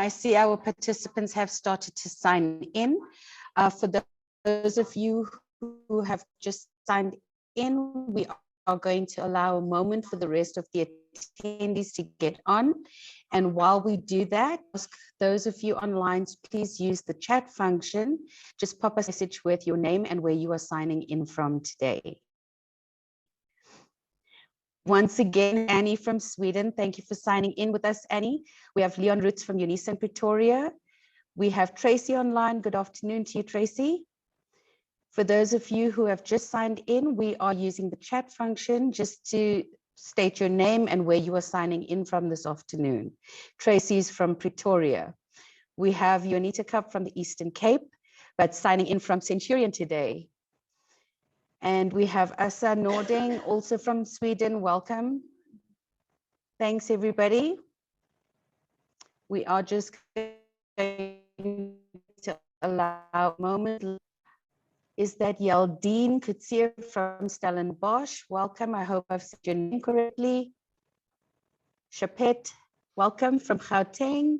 I see our participants have started to sign in. For those of you who have just signed in, we are going to allow a moment for the rest of the attendees to get on. And while we do that, ask those of you online to please use the chat function. Just pop us a message with your name and where you are signing in from today. Once again, Annie from Sweden, thank you for signing in with us, Annie. We have Leon Roets from UNISA in Pretoria. We have Tracy online. Good afternoon to you, Tracy. For those of you who have just signed in, we are using the chat function just to state your name and where you are signing in from this afternoon. Tracy is from Pretoria. We have Jonita Cup from the Eastern Cape, but signing in from Centurion today. And we have Asa Nording, also from Sweden. Welcome. Thanks, everybody. We are just going to allow a moment. Is that Yaldine Kutsier from Stellenbosch? Welcome. I hope I've said your name correctly. Chapet, welcome from Gauteng.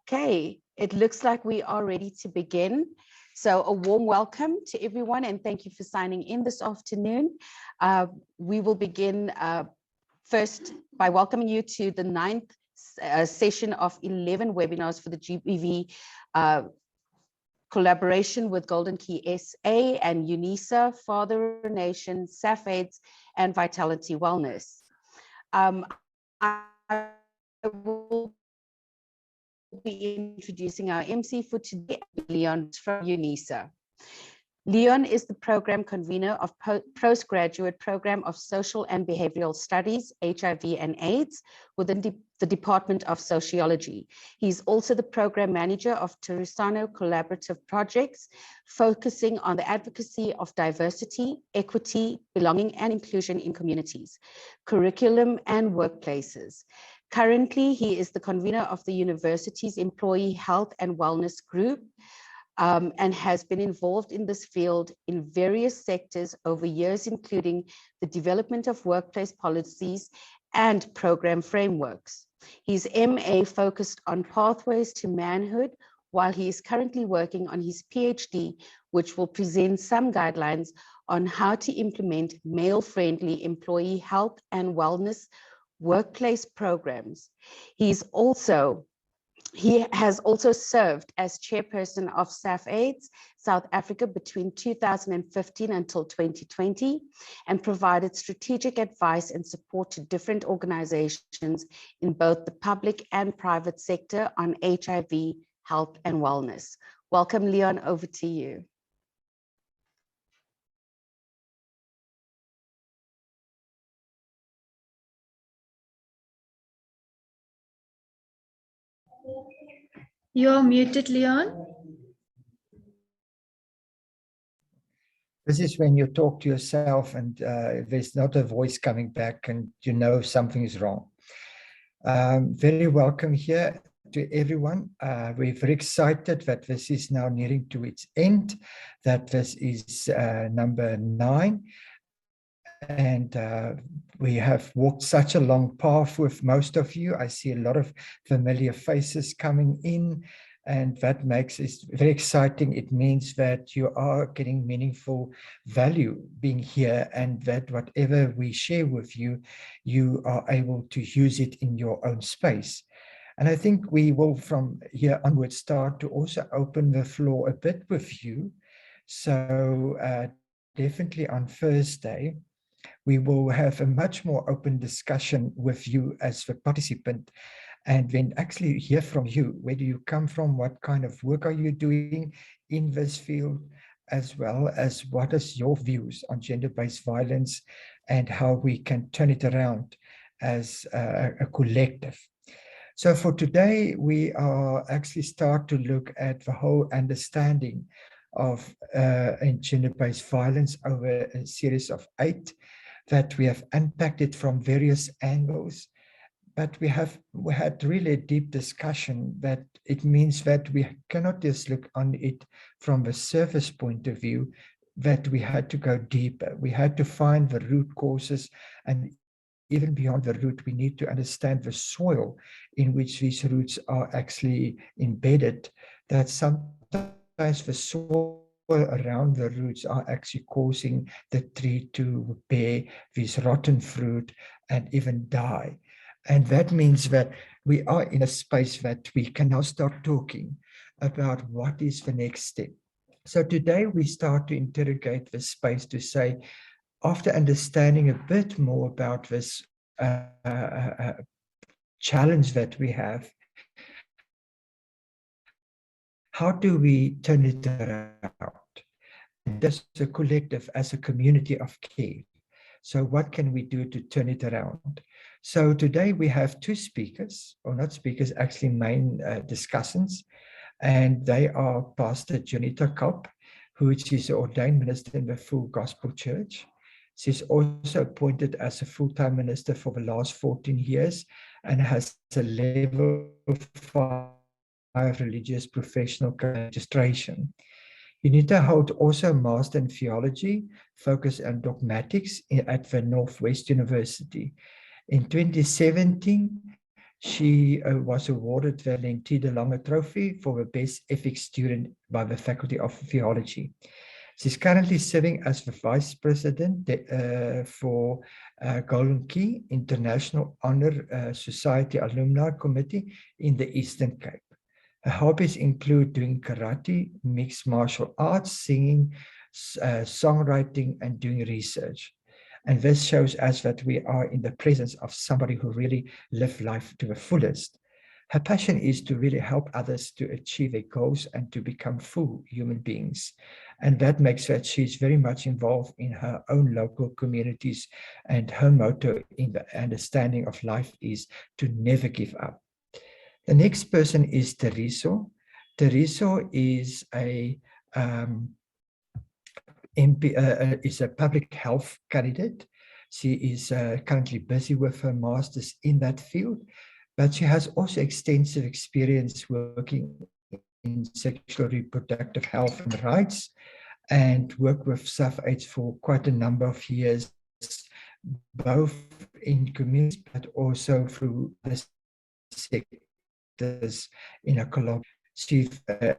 Okay, it looks like we are ready to begin. So a warm welcome to everyone and thank you for signing in this afternoon. We will begin first by welcoming you to the 9th session of 11 webinars for the GBV collaboration with Golden Key SA and UNISA, Father Nation, SAFAIDS, and Vitality Wellness. I will be introducing our MC for today, Leon from UNISA. Leon is the program convener of postgraduate program of social and behavioral studies, HIV and AIDS, within the Department of Sociology. He's also the program manager of Terusano Collaborative Projects, focusing on the advocacy of diversity, equity, belonging and inclusion in communities, curriculum and workplaces. Currently, he is the convener of the university's Employee Health and Wellness Group, and has been involved in this field in various sectors over years, including the development of workplace policies and program frameworks. His MA focused on pathways to manhood, while he is currently working on his PhD, which will present some guidelines on how to implement male-friendly employee health and wellness workplace programs. He has also served as chairperson of SAFAIDS South Africa between 2015 until 2020 and provided strategic advice and support to different organizations in both the public and private sector on HIV, health and wellness. Welcome, Leon, over to you. You're muted, Leon. This is when you talk to yourself and there's not a voice coming back and you know something is wrong. Very welcome here to everyone. We're very excited that this is now nearing to its end, that this is number 9. And we have walked such a long path with most of you. I see a lot of familiar faces coming in, and that makes it very exciting. It means that you are getting meaningful value being here, and that whatever we share with you, you are able to use it in your own space. And I think we will from here onwards start to also open the floor a bit with you. So definitely on Thursday, we will have a much more open discussion with you as the participant, and then actually hear from you. Where do you come from? What kind of work are you doing in this field? As well as what is your views on gender-based violence and how we can turn it around as a collective. So for today, we are actually start to look at the whole understanding of gender-based violence over a series of 8 that we have unpacked it from various angles. But we had really a deep discussion that it means that we cannot just look on it from the surface point of view, that we had to go deeper. We had to find the root causes and even beyond the root, we need to understand the soil in which these roots are actually embedded, that sometimes the soil around the roots are actually causing the tree to bear this rotten fruit and even die. And that means that we are in a space that we can now start talking about what is the next step. So today we start to interrogate the space to say, after understanding a bit more about this challenge that we have, how do we turn it around? As a collective, as a community of care. So what can we do to turn it around? So today we have two speakers, or not speakers, actually main discussants, and they are Pastor Janita Kopp, who is an ordained minister in the Full Gospel Church. She's also appointed as a full-time minister for the last 14 years and has a level 5 religious professional registration. UNITA holds also a master in theology, focused on dogmatics at the Northwest University. In 2017, she was awarded the Lenti de Lange Trophy for the best ethics student by the Faculty of Theology. She's currently serving as the Vice President for Golden Key International Honor Society Alumni Committee in the Eastern Cape. Her hobbies include doing karate, mixed martial arts, singing, songwriting, and doing research. And this shows us that we are in the presence of somebody who really lived life to the fullest. Her passion is to really help others to achieve their goals and to become full human beings. And that makes that she's very much involved in her own local communities. And her motto in the understanding of life is to never give up. The next person is Teriso. Teriso is a public health candidate. She is currently busy with her master's in that field, but she has also extensive experience working in sexual reproductive health and rights, and worked with SAF-AIDS for quite a number of years, both in communities but also through the sectors in a collab. She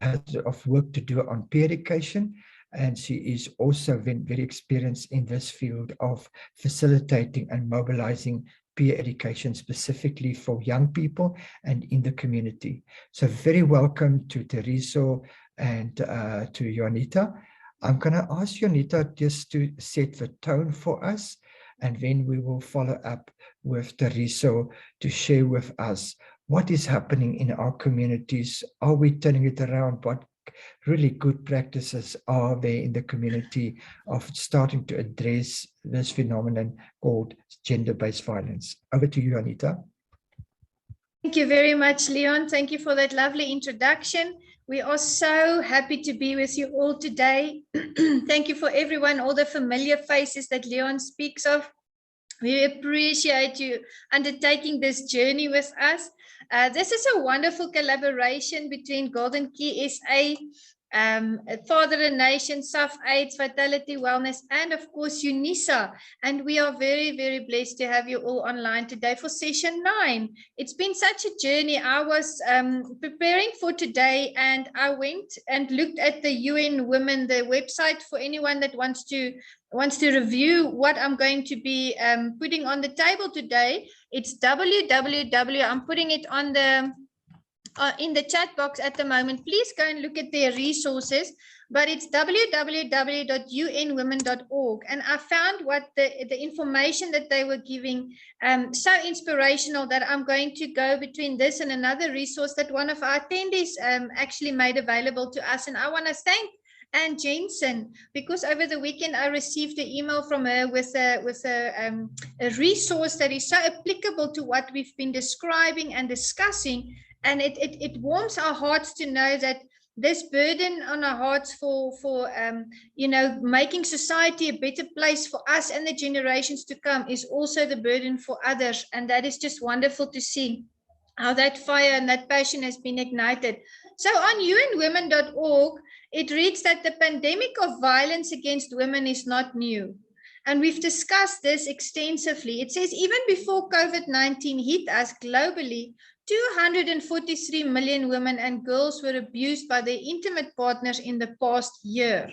has of work to do on peer education, and she is also very experienced in this field of facilitating and mobilizing peer education specifically for young people and in the community. So very welcome to Teriso and to Jonita. I'm going to ask Jonita just to set the tone for us, and then we will follow up with Teriso to share with us what is happening in our communities. Are we turning it around? What really good practices are there in the community of starting to address this phenomenon called gender-based violence? Over to you, Anita. Thank you very much, Leon. Thank you for that lovely introduction. We are so happy to be with you all today. Thank you for everyone, all the familiar faces that Leon speaks of. We appreciate you undertaking this journey with us. This is a wonderful collaboration between Golden Key SA, Father and Nation, SAF-AIDS, Vitality Wellness, and of course UNISA. And we are very, very blessed to have you all online today for session 9. It's been such a journey. I was preparing for today, and I went and looked at the UN Women, the website, for anyone that wants to review what I'm going to be putting on the table today. It's www. I'm putting it on the in the chat box at the moment. Please go and look at their resources, but it's www.unwomen.org. And I found what the information that they were giving so inspirational that I'm going to go between this and another resource that one of our attendees actually made available to us. And I want to thank Anne Jensen, because over the weekend I received an email from her with a resource that is so applicable to what we've been describing and discussing. And it warms our hearts to know that this burden on our hearts for making society a better place for us and the generations to come is also the burden for others. And that is just wonderful to see how that fire and that passion has been ignited. So on unwomen.org, it reads that the pandemic of violence against women is not new. And we've discussed this extensively. It says even before COVID-19 hit us globally, 243 million women and girls were abused by their intimate partners in the past year.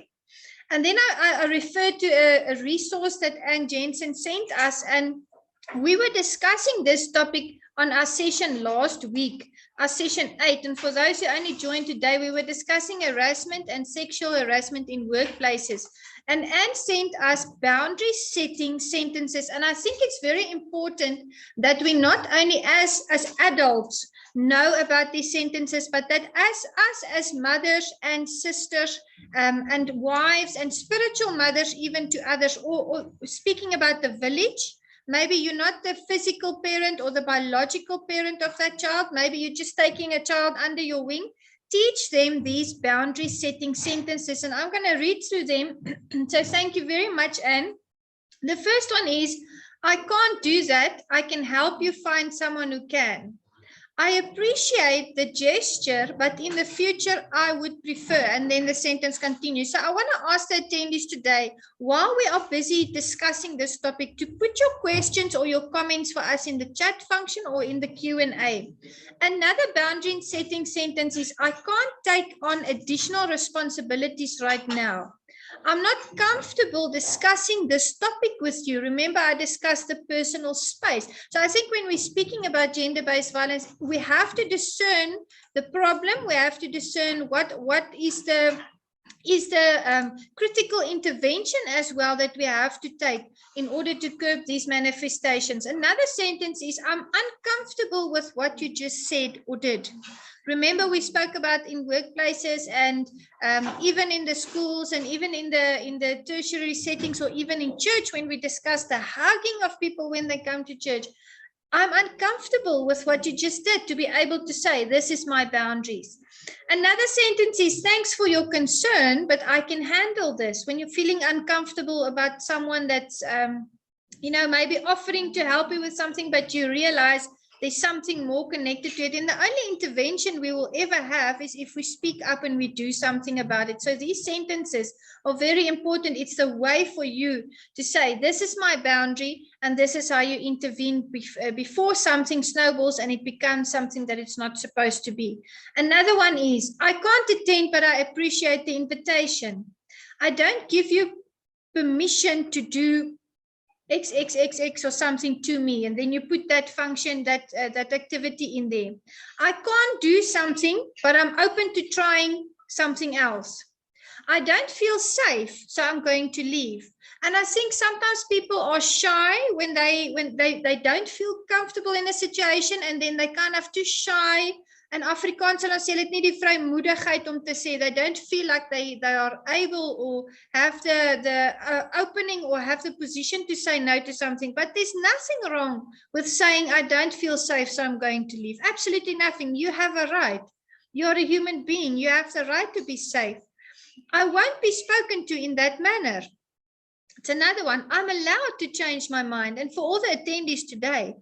And then I referred to a resource that Anne Jensen sent us, and we were discussing this topic on our session last week, our session 8. And for those who only joined today, we were discussing harassment and sexual harassment in workplaces. And Anne sent us boundary setting sentences. And I think it's very important that we not only as adults know about these sentences, but that as mothers and sisters and wives and spiritual mothers even to others, or speaking about the village. Maybe you're not the physical parent or the biological parent of that child. Maybe you're just taking a child under your wing. Teach them these boundary setting sentences. And I'm going to read through them. So thank you very much, Anne. The first one is, I can't do that. I can help you find someone who can. I appreciate the gesture, but in the future, I would prefer, and then the sentence continues. So I want to ask the attendees today, while we are busy discussing this topic, to put your questions or your comments for us in the chat function or in the Q&A. Another boundary setting sentence is, I can't take on additional responsibilities right now. I'm not comfortable discussing this topic with you. Remember, I discussed the personal space. So I think when we're speaking about gender-based violence, we have to discern the problem. We have to discern what is the critical intervention as well that we have to take in order to curb these manifestations. Another sentence is, I'm uncomfortable with what you just said or did. Remember, we spoke about in workplaces and even in the schools and even in the tertiary settings or even in church when we discuss the hugging of people when they come to church. I'm uncomfortable with what you just did, to be able to say, this is my boundaries. Another sentence is, thanks for your concern, but I can handle this. When you're feeling uncomfortable about someone that's, maybe offering to help you with something, but you realize there's something more connected to it. And the only intervention we will ever have is if we speak up and we do something about it. So these sentences are very important. It's the way for you to say, this is my boundary, and this is how you intervene before something snowballs and it becomes something that it's not supposed to be. Another one is, I can't attend, but I appreciate the invitation. I don't give you permission to do XXXX or something to me, and then you put that function, that activity in there. I can't do something, but I'm open to trying something else. I don't feel safe, so I'm going to leave. And I think sometimes people are shy when they don't feel comfortable in a situation, and then they kind of too shy. And Afrikaans sal ons sê dit nie die vrymoedigheid om te sê, they don't feel like they are able or have the opening or have the position to say no to something. But there's nothing wrong with saying, I don't feel safe, so I'm going to leave. Absolutely nothing. You have a right. You're a human being. You have the right to be safe. I won't be spoken to in that manner. It's another one. I'm allowed to change my mind. And for all the attendees today,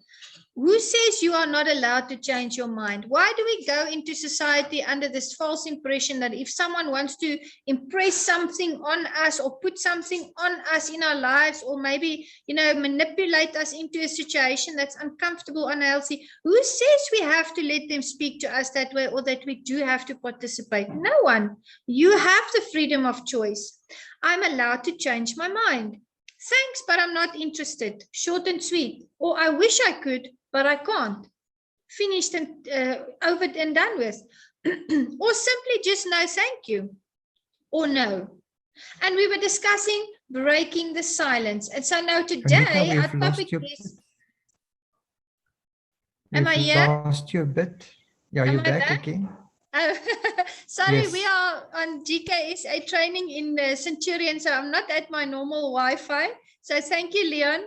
who says you are not allowed to change your mind? Why do we go into society under this false impression that if someone wants to impress something on us or put something on us in our lives, or maybe, manipulate us into a situation that's uncomfortable, unhealthy, who says we have to let them speak to us that way, or that we do have to participate? No one. You have the freedom of choice. I'm allowed to change my mind. Thanks, but I'm not interested. Short and sweet. Or I wish I could, but I can't. Finished and over and done with. Or simply just no thank you. Or no. And we were discussing breaking the silence. And so now today our topic is... Am I here? Lost you a bit. Yeah, you're back again. Oh, sorry, Yes. We are on GKSA training in Centurion, so I'm not at my normal Wi-Fi. So thank you, Leon.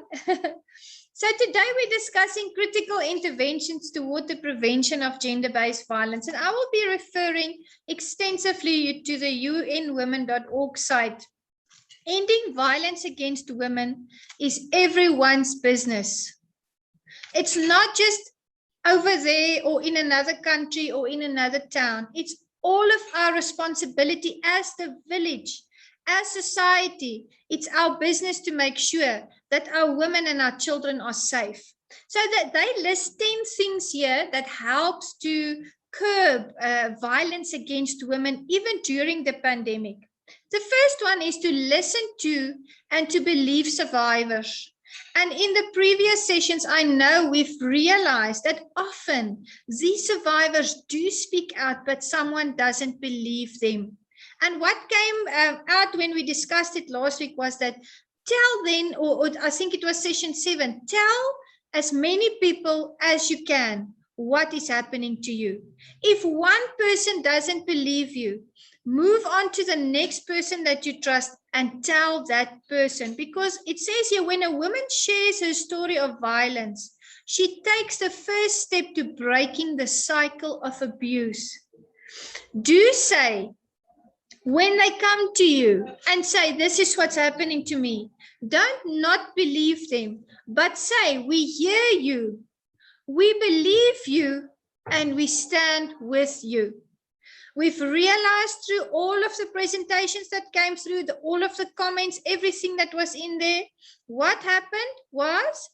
So today we're discussing critical interventions toward the prevention of gender-based violence. And I will be referring extensively to the unwomen.org site. Ending violence against women is everyone's business. It's not just over there or in another country or in another town. It's all of our responsibility as the village, As society, it's our business to make sure that our women and our children are safe. So that they list 10 things here that helps to curb violence against women even during the pandemic. The first one is to listen to and to believe survivors. And in the previous sessions, I know we've realized that often these survivors do speak out, but someone doesn't believe them. And what came out when we discussed it last week was that tell then, or I think it was session 7, tell as many people as you can what is happening to you. If one person doesn't believe you, move on to the next person that you trust and tell that person. Because it says here, when a woman shares her story of violence, she takes the first step to breaking the cycle of abuse. Do say, when they come to you and say, this is what's happening to me, don't not believe them, but say, we hear you, we believe you, and we stand with you. We've realized through all of the presentations that came through, all of the comments, everything that was in there, what happened was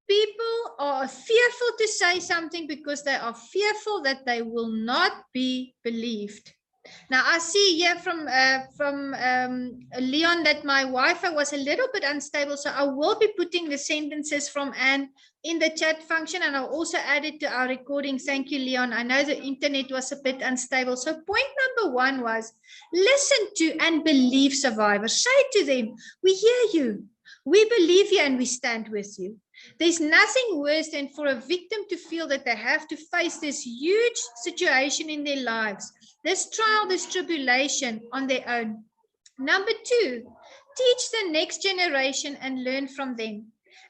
people are fearful to say something because they are fearful that they will not be believed. Now, I see here from Leon that my Wi-Fi was a little bit unstable, so I will be putting the sentences from Anne in the chat function, and I'll also add it to our recording. Thank you, Leon. I know the internet was a bit unstable. So point number 1 was listen to and believe survivors. Say to them, we hear you, we believe you, and we stand with you. There's nothing worse than for a victim to feel that they have to face this huge situation in their lives, this trial, this tribulation on their own. Number 2, teach the next generation and learn from them.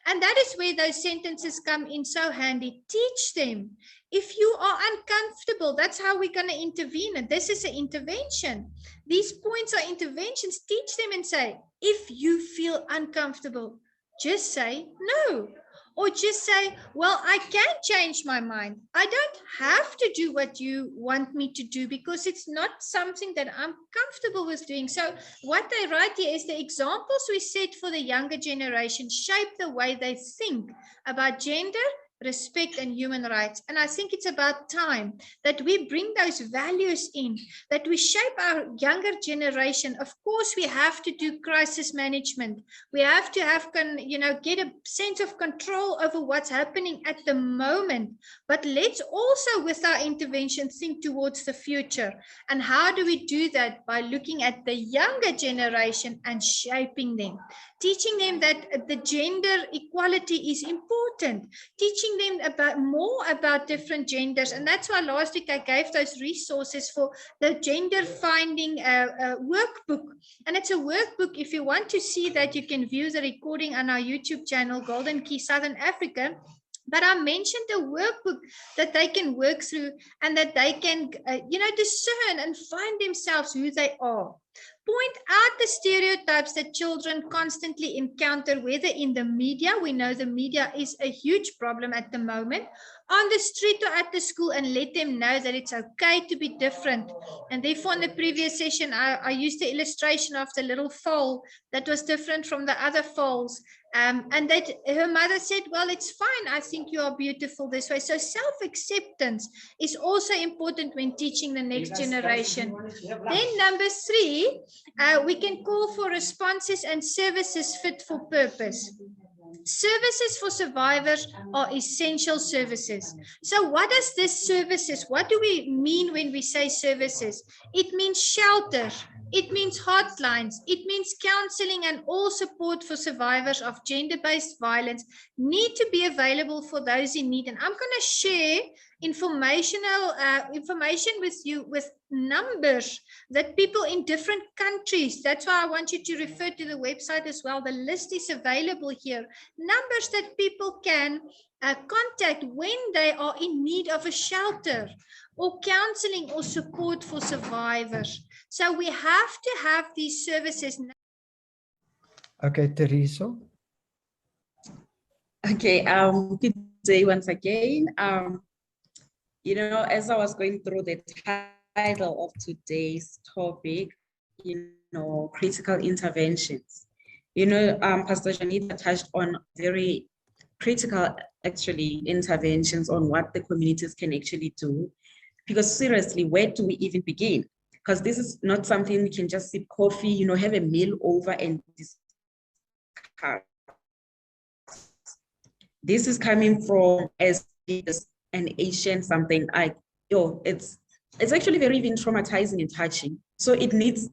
And that is where those sentences come in so handy. Teach them. If you are uncomfortable, that's how we're going to intervene. And this is an intervention. These points are interventions. Teach them and say, if you feel uncomfortable, just say no. Or just say, well, I can change my mind. I don't have to do what you want me to do because it's not something that I'm comfortable with doing. So what they write here is the examples we set for the younger generation shape the way they think about gender, respect, and human rights. And I think it's about time that we bring those values in, that we shape our younger generation. Of course, we have to do crisis management. We have to have, get a sense of control over what's happening at the moment. But let's also, with our intervention, think towards the future. And how do we do that? By looking at the younger generation and shaping them. Teaching them that the gender equality is important. Teaching them more about different genders. And that's why last week I gave those resources for the gender finding workbook. And it's a workbook. If you want to see that, you can view the recording on our YouTube channel, Golden Key Southern Africa. But I mentioned a workbook that they can work through and that they can, discern and find themselves who they are. Point out the stereotypes that children constantly encounter, whether in the media, we know the media is a huge problem at the moment, on the street or at the school, and let them know that it's okay to be different. And therefore, in the previous session, I used the illustration of the little foal that was different from the other foals. And that her mother said, well, it's fine. I think you are beautiful this way. So self-acceptance is also important when teaching the next generation. Then number 3, we can call for responses and services fit for purpose. Services for survivors are essential services. So what is this services? What do we mean when we say services? It means shelter. It means hotlines. It means counseling, and all support for survivors of gender-based violence need to be available for those in need. And I'm going to share information with you with numbers that people in different countries. That's why I want you to refer to the website as well. The list is available here. Numbers that people can contact when they are in need of a shelter or counseling or support for survivors. So we have to have these services. Okay, Teresa. Okay, good day once again. As I was going through the title of today's topic, critical interventions. Pastor Janita touched on very critical, actually, interventions on what the communities can actually do. Because seriously, where do we even begin? Because this is not something we can just sip coffee, have a meal over and discuss. This is coming from as an Asian something like, it's actually very even traumatizing and touching. So it needs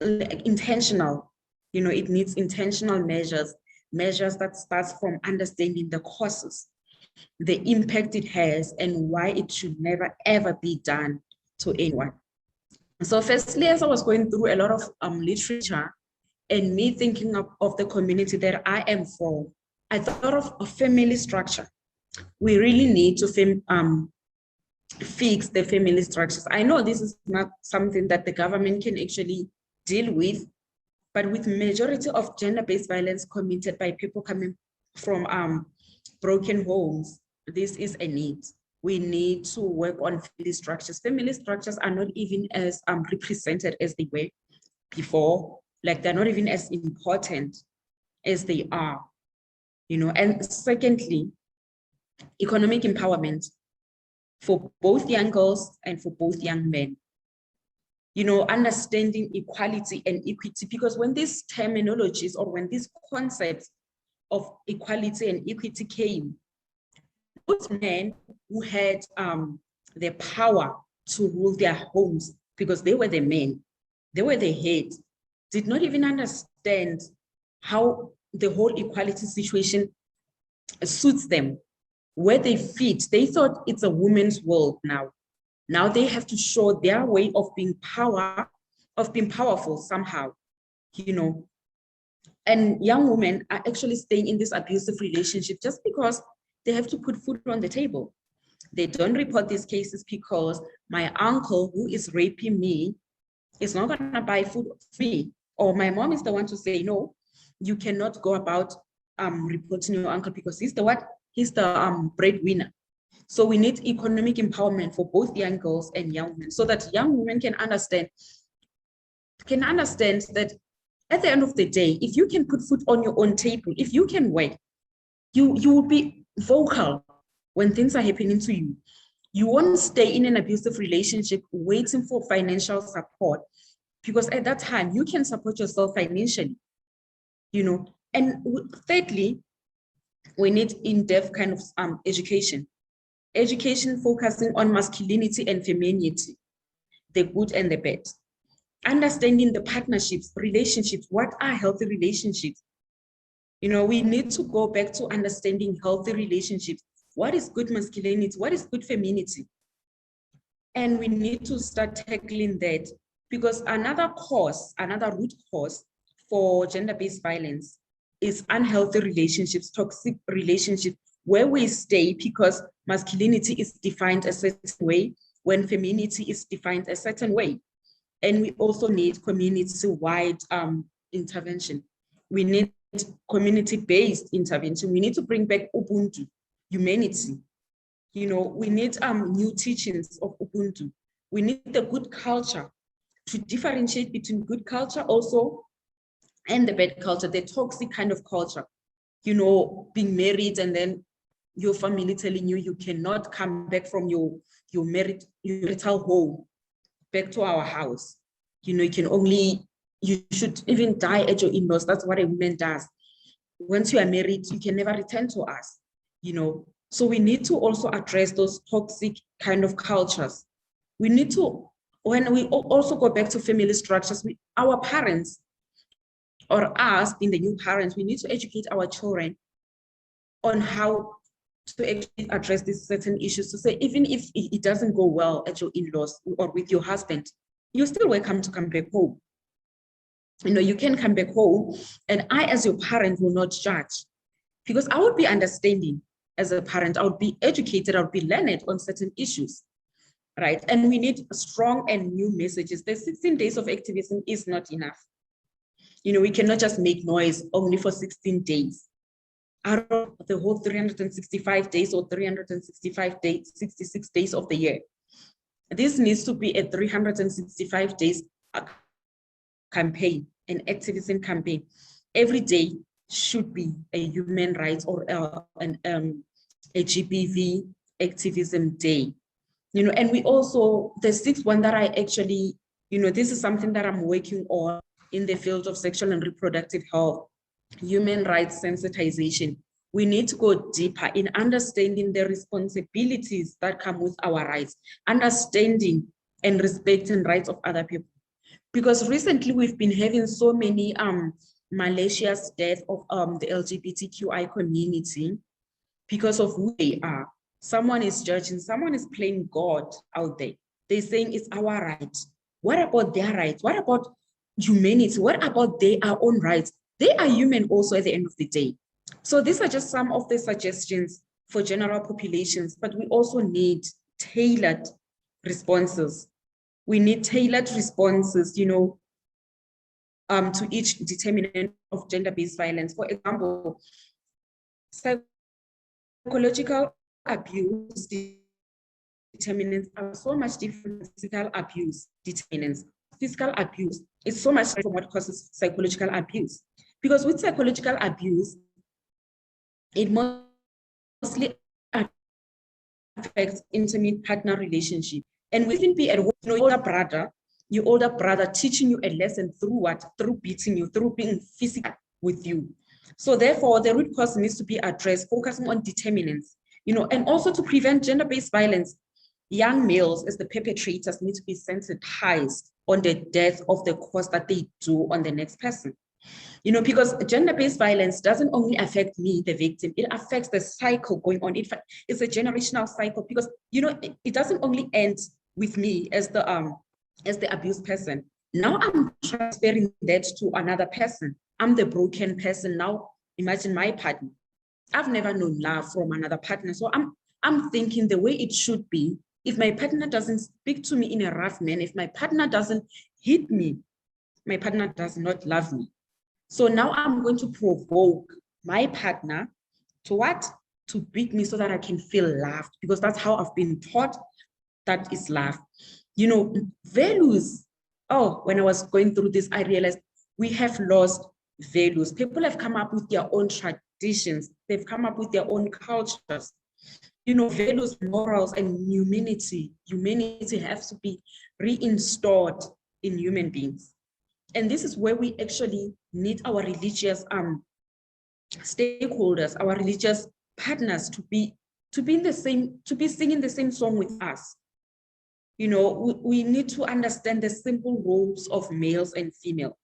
intentional, it needs intentional measures that starts from understanding the causes, the impact it has, and why it should never ever be done to anyone. So firstly, as I was going through a lot of literature and me thinking of the community that I am from, I thought of a family structure. We really need to fix the family structures. I know this is not something that the government can actually deal with, but with majority of gender-based violence committed by people coming from broken homes, this is a need. We need to work on family structures. Family structures are not even as represented as they were before. Like they're not even as important as they are, And secondly, economic empowerment for both young girls and for both young men. Understanding equality and equity, because when these terminologies or when these concepts of equality and equity came, those men who had the power to rule their homes, because they were the men, they were the head, did not even understand how the whole equality situation suits them, where they fit. They thought it's a woman's world now. Now they have to show their way of being powerful somehow, And young women are actually staying in this abusive relationship just because they have to put food on the table. They don't report these cases because my uncle who is raping me is not going to buy food for me. Or my mom is the one to say, no, you cannot go about reporting your uncle because he's the breadwinner. So we need economic empowerment for both young girls and young women so that young women can understand that at the end of the day, if you can put food on your own table, if you can work, you will be vocal when things are happening to you. You won't stay in an abusive relationship waiting for financial support, because at that time you can support yourself financially, And thirdly, we need in-depth kind of education focusing on masculinity and femininity, the good and the bad, understanding the partnerships, relationships. What are healthy relationships? We need to go back to understanding healthy relationships. What is good masculinity? What is good femininity? And we need to start tackling that, because another root cause for gender-based violence is unhealthy relationships, toxic relationships, where we stay because masculinity is defined a certain way when femininity is defined a certain way. And we also need community-wide intervention. We need community-based intervention. We need to bring back Ubuntu, humanity. We need new teachings of Ubuntu. We need the good culture to differentiate between good culture also and the bad culture, the toxic kind of culture. Being married and then your family telling you cannot come back from your marital home back to our house. You should even die at your in-laws. That's what a woman does. Once you are married, you can never return to us, So we need to also address those toxic kind of cultures. We need to, when we also go back to family structures, our parents or us being the new parents, we need to educate our children on how to actually address these certain issues, to say, even if it doesn't go well at your in-laws or with your husband, you're still welcome to come back home. You can come back home, and I, as your parent, will not judge, because I would be understanding as a parent. I would be educated, I would be learned on certain issues, right? And we need strong and new messages. The 16 days of activism is not enough. We cannot just make noise only for 16 days. Out of the whole 365 days or 365 days, 66 days of the year. This needs to be a 365 days campaign, an activism campaign. Every day should be a human rights or a GBV activism day. You know, and we also, the sixth one that I actually, you know, this is something that I'm working on in the field of sexual and reproductive health, human rights sensitization. We need to go deeper in understanding the responsibilities that come with our rights, understanding and respecting rights of other people. Because recently we've been having so many malicious deaths of the LGBTQI community because of who they are. Someone is judging, someone is playing God out there. They're saying it's our right. What about their rights? What about humanity? What about their own rights? They are human also at the end of the day. So these are just some of the suggestions for general populations, but we also need tailored responses. We need tailored responses, you know, to each determinant of gender-based violence. For example, psychological abuse determinants are so much different from physical abuse determinants. Physical abuse is so much from what causes psychological abuse. Because with psychological abuse, it mostly affects intimate partner relationship. And we can be at home, you know, your older brother teaching you a lesson through what? Through beating you, through being physical with you. So therefore, the root cause needs to be addressed, focusing on determinants, you know, and also to prevent gender-based violence. Young males as the perpetrators need to be sensitized on the death of the cause that they do on the next person. You know, because gender-based violence doesn't only affect me, the victim, it affects the cycle going on. In fact, it's a generational cycle because, you know, it doesn't only end with me as the abused person. Now I'm transferring that to another person. I'm the broken person. Now imagine my partner. I've never known love from another partner. So I'm thinking the way it should be. If my partner doesn't speak to me in a rough manner, if my partner doesn't hit me, my partner does not love me. So now I'm going to provoke my partner to what? To beat me so that I can feel loved, because that's how I've been taught that is love. You know, values. Oh, when I was going through this, I realized we have lost values. People have come up with their own traditions. They've come up with their own cultures. You know, values, morals, and humanity. Humanity has to be reinstalled in human beings. And this is where we actually need our religious stakeholders, our religious partners to be in the same, to be singing the same song with us. You know, we need to understand the simple roles of males and female.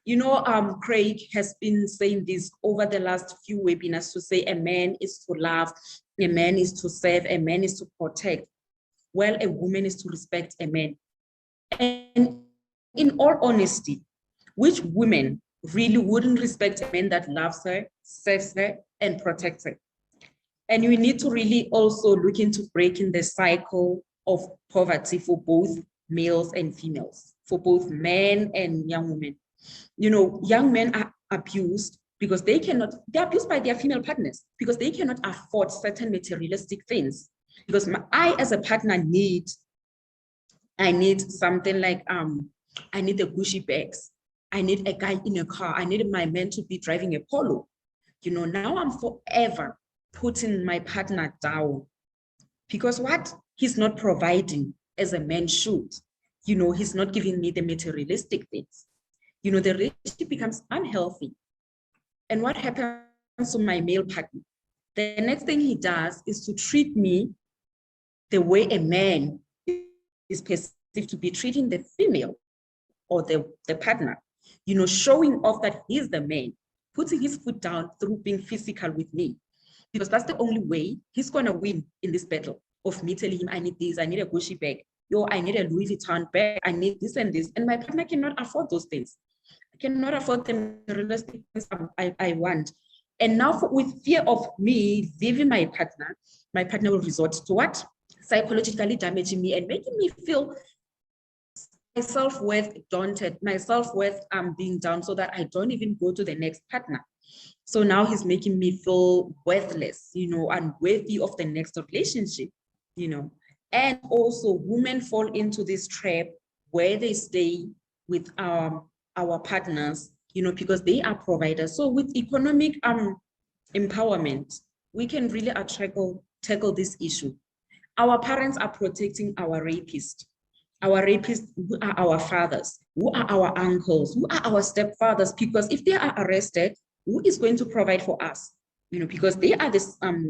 You know, Craig has been saying this over the last few webinars to say a man is to love, a man is to serve, a man is to protect, while a woman is to respect a man. And in all honesty, which woman really wouldn't respect a man that loves her, serves her, and protects her? And we need to really also look into breaking the cycle of poverty for both males and females, for both men and young women. You know, young men are abused because they're abused by their female partners because they cannot afford certain materialistic things. Because I, as a partner, I need something like, I need the Gucci bags. I need a guy in a car. I need my man to be driving a Polo. You know, now I'm forever putting my partner down because what? He's not providing as a man should. You know, he's not giving me the materialistic things. You know, the relationship becomes unhealthy. And what happens to my male partner? The next thing he does is to treat me the way a man is perceived to be treating the female or the partner, you know, showing off that he's the man, putting his foot down through being physical with me, because that's the only way he's going to win in this battle of me telling him, I need this, I need a Gucci bag, yo, I need a Louis Vuitton bag, I need this and this, and my partner cannot afford those things. I cannot afford the realistic things I want. And now with fear of me leaving my partner will resort to what? Psychologically damaging me and making me feel my self-worth daunted, my self-worth being down so that I don't even go to the next partner. So now he's making me feel worthless, you know, unworthy of the next relationship, you know. And also women fall into this trap where they stay with our partners, you know, because they are providers. So with economic empowerment, we can really tackle this issue. Our parents are protecting our rapists. Our rapists who are our fathers, who are our uncles, who are our stepfathers, because if they are arrested, who is going to provide for us? You know, because they are the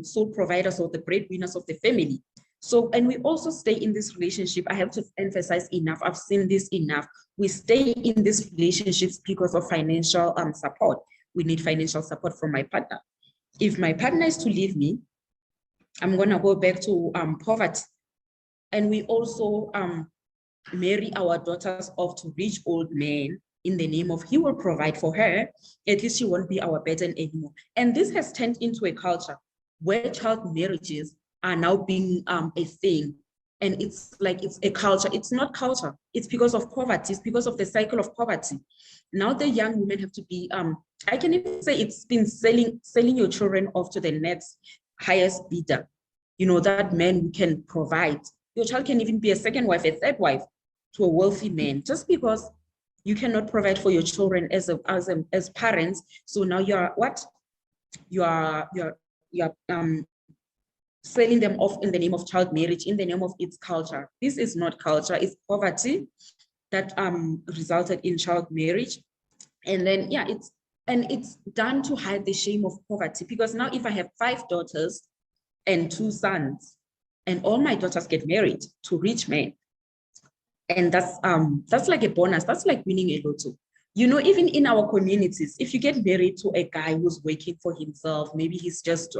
sole providers or the breadwinners of the family. So, and we also stay in this relationship. I have to emphasize enough. I've seen this enough. We stay in these relationships because of financial support. We need financial support from my partner. If my partner is to leave me, I'm gonna go back to poverty. And we also marry our daughters off to rich old men in the name of he will provide for her, at least she won't be our burden anymore. And this has turned into a culture where child marriages are now being a thing. And it's like, it's a culture. It's not culture. It's because of poverty. It's because of the cycle of poverty. Now the young women have to be, I can even say it's been selling your children off to the next highest bidder. You know, that man who can provide. Your child can even be a second wife, a third wife to a wealthy man, just because you cannot provide for your children as parents. So now you are what? You are selling them off in the name of child marriage, in the name of its culture. This is not culture, it's poverty that resulted in child marriage. And then, yeah, it's done to hide the shame of poverty, because now if I have 5 daughters and 2 sons, and all my daughters get married to rich men, and that's like a bonus, that's like winning a lotto. You know, even in our communities, if you get married to a guy who's working for himself, maybe he's just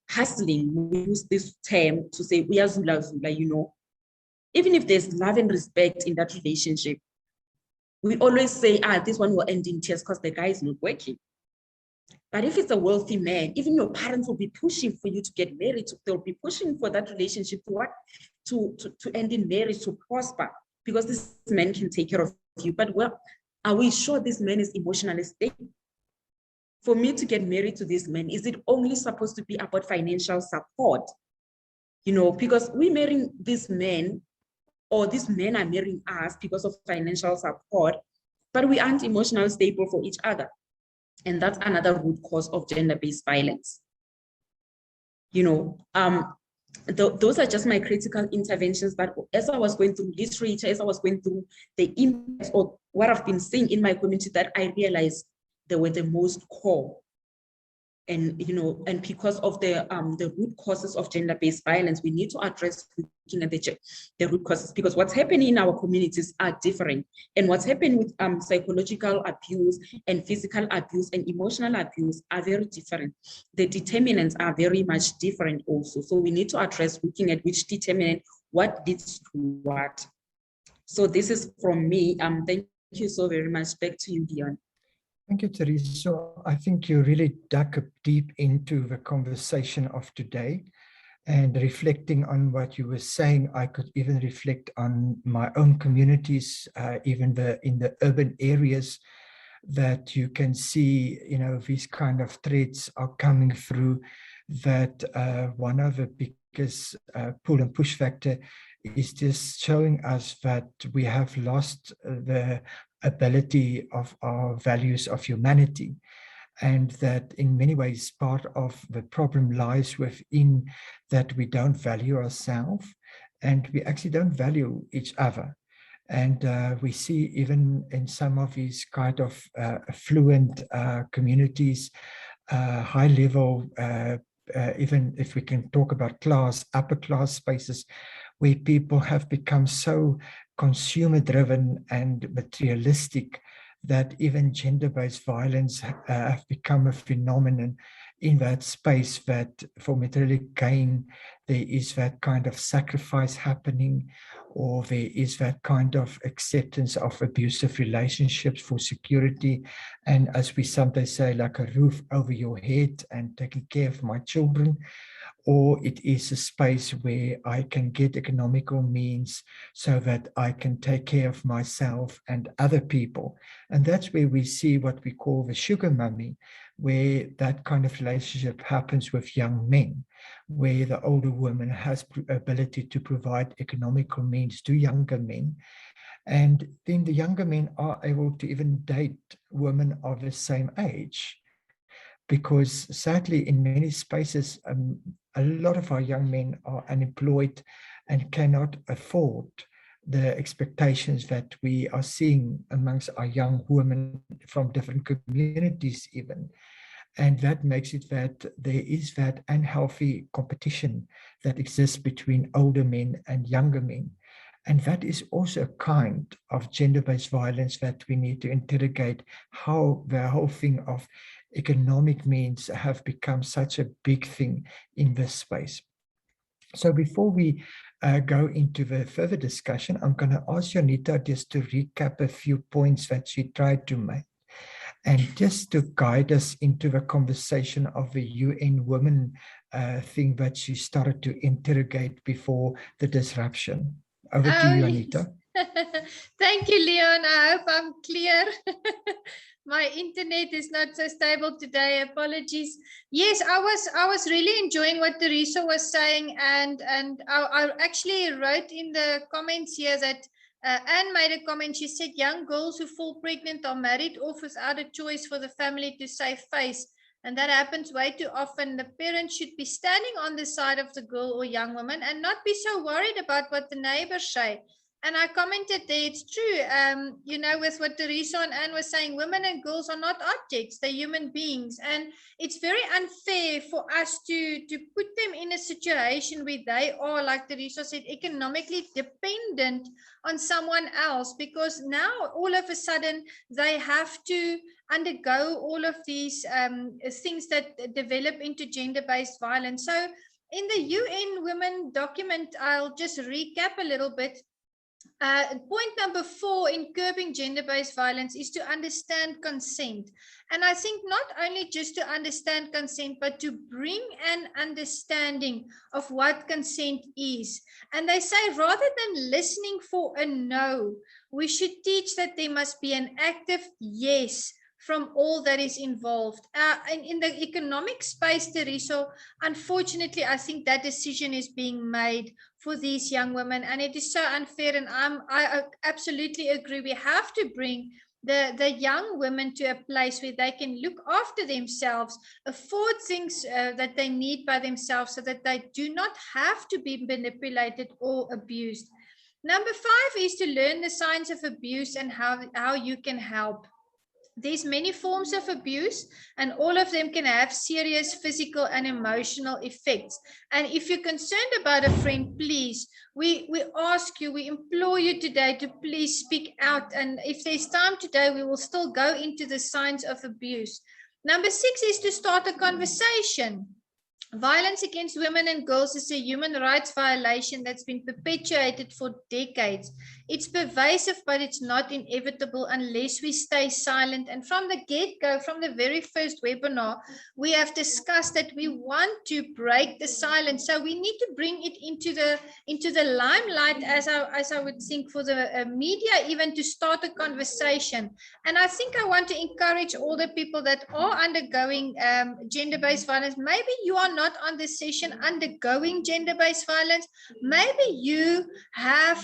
hustling, we use this term to say, we are Zula Zula, you know, even if there's love and respect in that relationship, we always say, this one will end in tears because the guy is not working. But if it's a wealthy man, even your parents will be pushing for you to get married. They'll be pushing for that relationship to what? To end in marriage, to prosper, because this man can take care of you. But well, are we sure this man is emotionally stable? For me to get married to this man, is it only supposed to be about financial support? You know, because we're marrying this man, or these men are marrying us because of financial support, but we aren't emotionally stable for each other. And that's another root cause of gender-based violence. You know, those are just my critical interventions. But as I was going through literature, as I was going through the impacts of what I've been seeing in my community, that I realized they were the most core. And, you know, and because of the root causes of gender-based violence, we need to address looking at the root causes, because what's happening in our communities are different. And what's happening with psychological abuse and physical abuse and emotional abuse are very different. The determinants are very much different also. So we need to address looking at which determinant, what leads to what. So this is from me. Thank you so very much. Back to you, Dion. Thank you, Teresa. So I think you really dug deep into the conversation of today, and reflecting on what you were saying, I could even reflect on my own communities, even in the urban areas, that you can see, you know, these kind of threats are coming through, that one of the biggest pull and push factor is just showing us that we have lost the ability of our values of humanity, and that in many ways part of the problem lies within that we don't value ourselves, and we actually don't value each other. And we see even in some of these kind of affluent communities, high level, even if we can talk about class, upper class spaces, where people have become so consumer driven and materialistic that even gender-based violence have become a phenomenon in that space, that for material gain there is that kind of sacrifice happening, or there is that kind of acceptance of abusive relationships for security, and as we sometimes say, like a roof over your head and taking care of my children. Or it is a space where I can get economical means so that I can take care of myself and other people. And that's where we see what we call the sugar mummy, where that kind of relationship happens with young men, where the older woman has ability to provide economical means to younger men. And then the younger men are able to even date women of the same age. Because sadly, in many spaces, a lot of our young men are unemployed and cannot afford the expectations that we are seeing amongst our young women from different communities even. And that makes it that there is that unhealthy competition that exists between older men and younger men. And that is also a kind of gender-based violence that we need to interrogate, how the whole thing of economic means have become such a big thing in this space. So before we go into the further discussion, I'm going to ask Jonita just to recap a few points that she tried to make, and just to guide us into the conversation of the UN Women thing that she started to interrogate before the disruption. Over to you, Anita. Thank you, Leon. I hope I'm clear. My internet is not so stable today. Apologies. Yes, I was really enjoying what Teresa was saying, and I actually wrote in the comments here that Anne made a comment. She said young girls who fall pregnant are married off without a choice for the family to save face. And that happens way too often. The parents should be standing on the side of the girl or young woman and not be so worried about what the neighbors say. And I commented there, it's true, you know, with what Teresa and Anne was saying, women and girls are not objects, they're human beings. And it's very unfair for us to put them in a situation where they are, like Teresa said, economically dependent on someone else, because now all of a sudden they have to undergo all of these things that develop into gender-based violence. So in the UN Women document, I'll just recap a little bit. Point number 4 in curbing gender-based violence is to understand consent. And I think not only just to understand consent, but to bring an understanding of what consent is. And they say rather than listening for a no, we should teach that there must be an active yes from all that is involved. And in the economic space, Teresa, unfortunately, I think that decision is being made for these young women, and it is so unfair. And I absolutely agree. We have to bring the young women to a place where they can look after themselves, afford things that they need by themselves, so that they do not have to be manipulated or abused. Number 5 is to learn the signs of abuse and how you can help. There's many forms of abuse, and all of them can have serious physical and emotional effects. And if you're concerned about a friend, please, we ask you, we implore you today to please speak out. And if there's time today, we will still go into the signs of abuse. Number 6 is to start a conversation. Violence against women and girls is a human rights violation that's been perpetuated for decades. It's pervasive, but it's not inevitable unless we stay silent. And from the get-go, from the very first webinar, we have discussed that we want to break the silence. So we need to bring it into the limelight, as I would think, for the media even to start a conversation. And I think I want to encourage all the people that are undergoing gender-based violence. Maybe you are not on this session undergoing gender-based violence. Maybe you have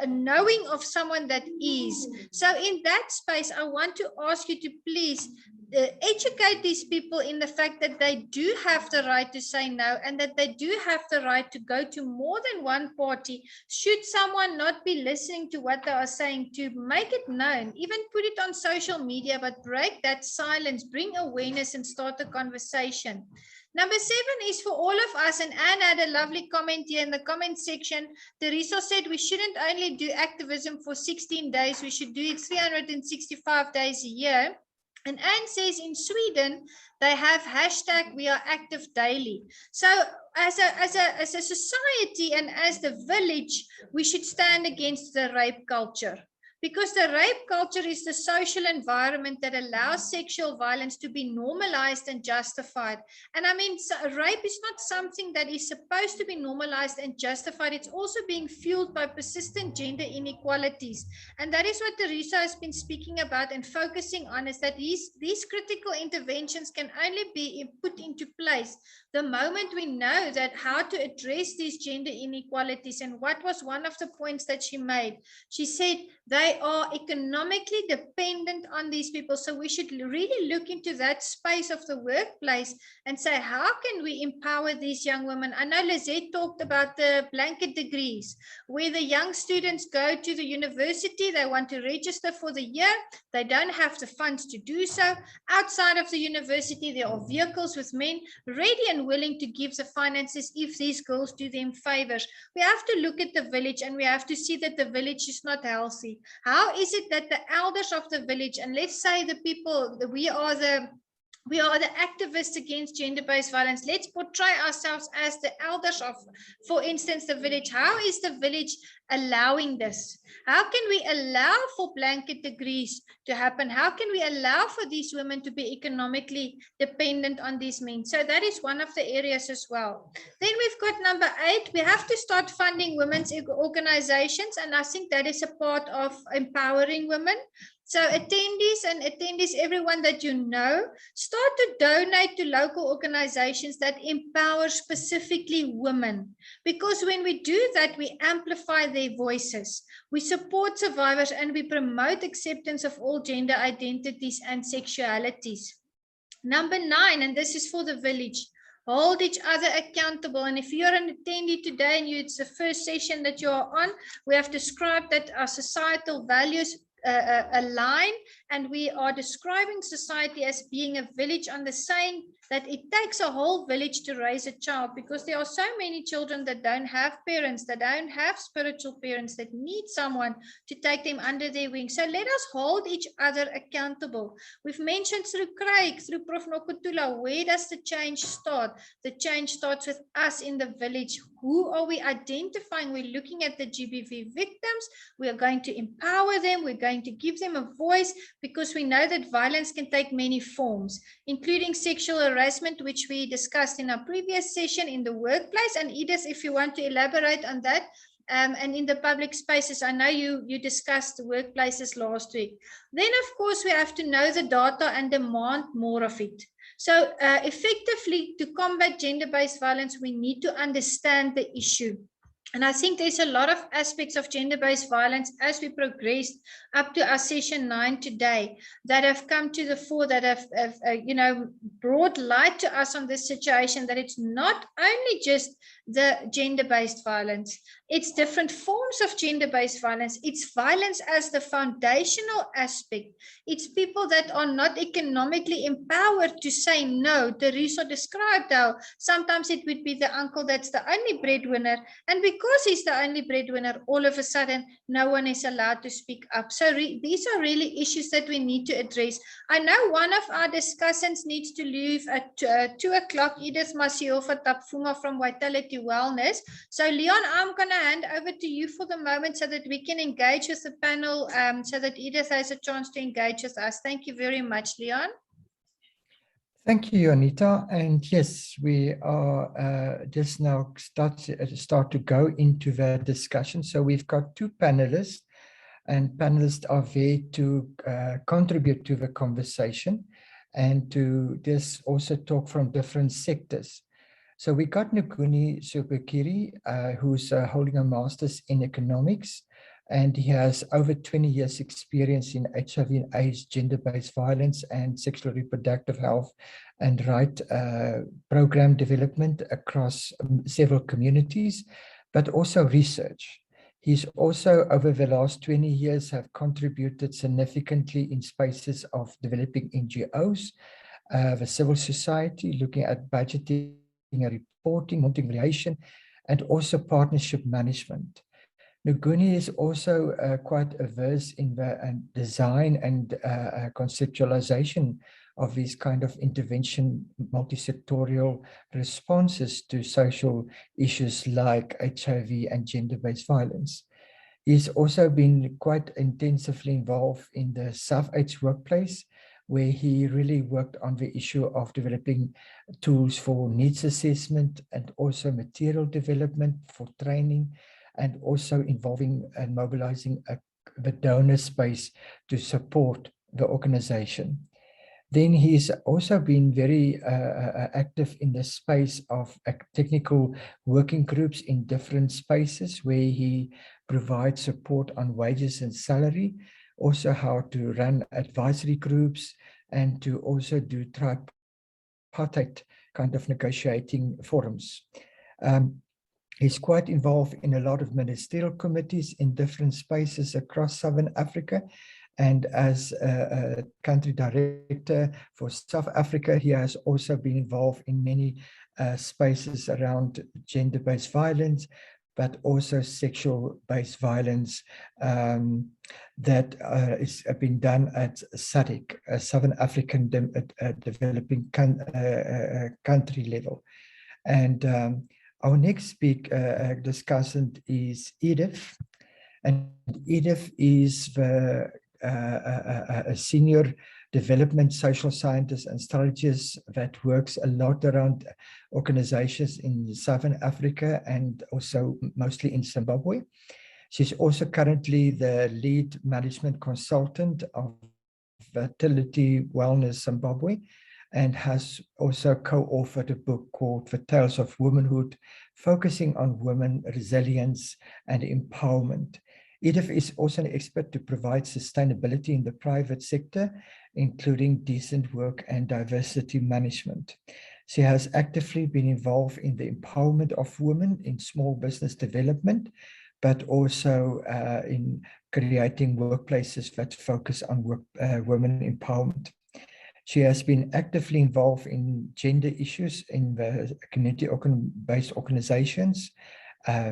knowing of someone that is. So in that space, I want to ask you to please educate these people in the fact that they do have the right to say no, and that they do have the right to go to more than one party. Should someone not be listening to what they are saying, to make it known, even put it on social media, but break that silence, bring awareness and start a conversation. Number 7 is for all of us, and Anne had a lovely comment here in the comment section. Teresa said we shouldn't only do activism for 16 days, we should do it 365 days a year. And Anne says in Sweden, they have hashtag we are active daily. So as a society and as the village, we should stand against the rape culture. because the rape culture is the social environment that allows sexual violence to be normalized and justified. And I mean, rape is not something that is supposed to be normalized and justified. It's also being fueled by persistent gender inequalities. And that is what Teresa has been speaking about and focusing on, is that these critical interventions can only be put into place the moment we know that how to address these gender inequalities. And what was one of the points that she made? She said they are economically dependent on these people. So we should really look into that space of the workplace and say, how can we empower these young women? I know Lizette talked about the blanket degrees, where the young students go to the university, they want to register for the year, they don't have the funds to do so. Outside of the university, there are vehicles with men ready and willing to give the finances if these girls do them favors. We have to look at the village, and we have to see that the village is not healthy. How is it that the elders of the village, and let's say the people, we are the activists against gender-based violence, let's portray ourselves as the elders of, for instance, the village. How is the village allowing this? How can we allow for blanket degrees to happen? How can we allow for these women to be economically dependent on these men? So that is one of the areas as well. Then we've got number 8. We have to start funding women's organizations, and I think that is a part of empowering women. So attendees, everyone that you know, start to donate to local organizations that empower specifically women. Because when we do that, we amplify their voices. We support survivors, and we promote acceptance of all gender identities and sexualities. Number 9, and this is for the village, hold each other accountable. And if you're an attendee today and it's the first session that you're on, we have described that our societal values align, and we are describing society as being a village on the saying that it takes a whole village to raise a child, because there are so many children that don't have parents, that don't have spiritual parents, that need someone to take them under their wing. So let us hold each other accountable. We've mentioned through Craig, through Prof. Nokutula, where does the change start? The change starts with us in the village. Who are we identifying? We're looking at the GBV victims. We are going to empower them. We're going to give them a voice, because we know that violence can take many forms, including sexual harassment, which we discussed in our previous session in the workplace. And Edith, if you want to elaborate on that, and in the public spaces, I know you discussed the workplaces last week. Then, of course, we have to know the data and demand more of it. So effectively, to combat gender-based violence, we need to understand the issue. And I think there's a lot of aspects of gender-based violence as we progressed up to our session 9 today that have come to the fore, that have brought light to us on this situation, that it's not only just the gender-based violence, it's different forms of gender-based violence. It's violence as the foundational aspect. It's people that are not economically empowered to say no. Teresa described how sometimes it would be the uncle that's the only breadwinner, and because he's the only breadwinner, all of a sudden no one is allowed to speak up. So these are really issues that we need to address. I know one of our discussants needs to leave at 2 o'clock, Edith Maziofa-Tapfuma from Vitality Wellness. So Leon, I'm going to hand over to you for the moment so that we can engage with the panel, so that Edith has a chance to engage with us. Thank you very much, Leon. Thank you, Anita. And yes, we are just now start to go into the discussion. So we've got 2 panelists, and panelists are there to contribute to the conversation and to just also talk from different sectors. So we got Ngoni Chibukire, who's holding a master's in economics, and he has over 20 years experience in HIV and AIDS, gender-based violence, and sexual reproductive health and right program development across several communities, but also research. He's also, over the last 20 years, have contributed significantly in spaces of developing NGOs, the civil society, looking at budgeting, reporting, multi-variation, and also partnership management. Ngoni is also quite averse in the design and conceptualization of these kind of intervention, multi-sectorial responses to social issues like HIV and gender-based violence. He's also been quite intensively involved in the SAFH workplace, where he really worked on the issue of developing tools for needs assessment and also material development for training, and also involving and mobilizing the donor space to support the organization. Then he's also been very active in the space of technical working groups in different spaces where he provides support on wages and salary, also how to run advisory groups, and to also do tripartite kind of negotiating forums. He's quite involved in a lot of ministerial committees in different spaces across Southern Africa. And as a country director for South Africa, he has also been involved in many spaces around gender-based violence, but also sexual-based violence that is been done at SADC, Southern African Developing Country level. And our next discussant is Edith. And Edith is a senior development social scientist and strategist that works a lot around organizations in Southern Africa and also mostly in Zimbabwe. She's also currently the lead management consultant of Fertility Wellness Zimbabwe, and has also co-authored a book called The Tales of Womanhood, focusing on women resilience and empowerment. Edith is also an expert to provide sustainability in the private sector, including decent work and diversity management. She has actively been involved in the empowerment of women in small business development, but also in creating workplaces that focus on women empowerment. She has been actively involved in gender issues in the community-based organizations,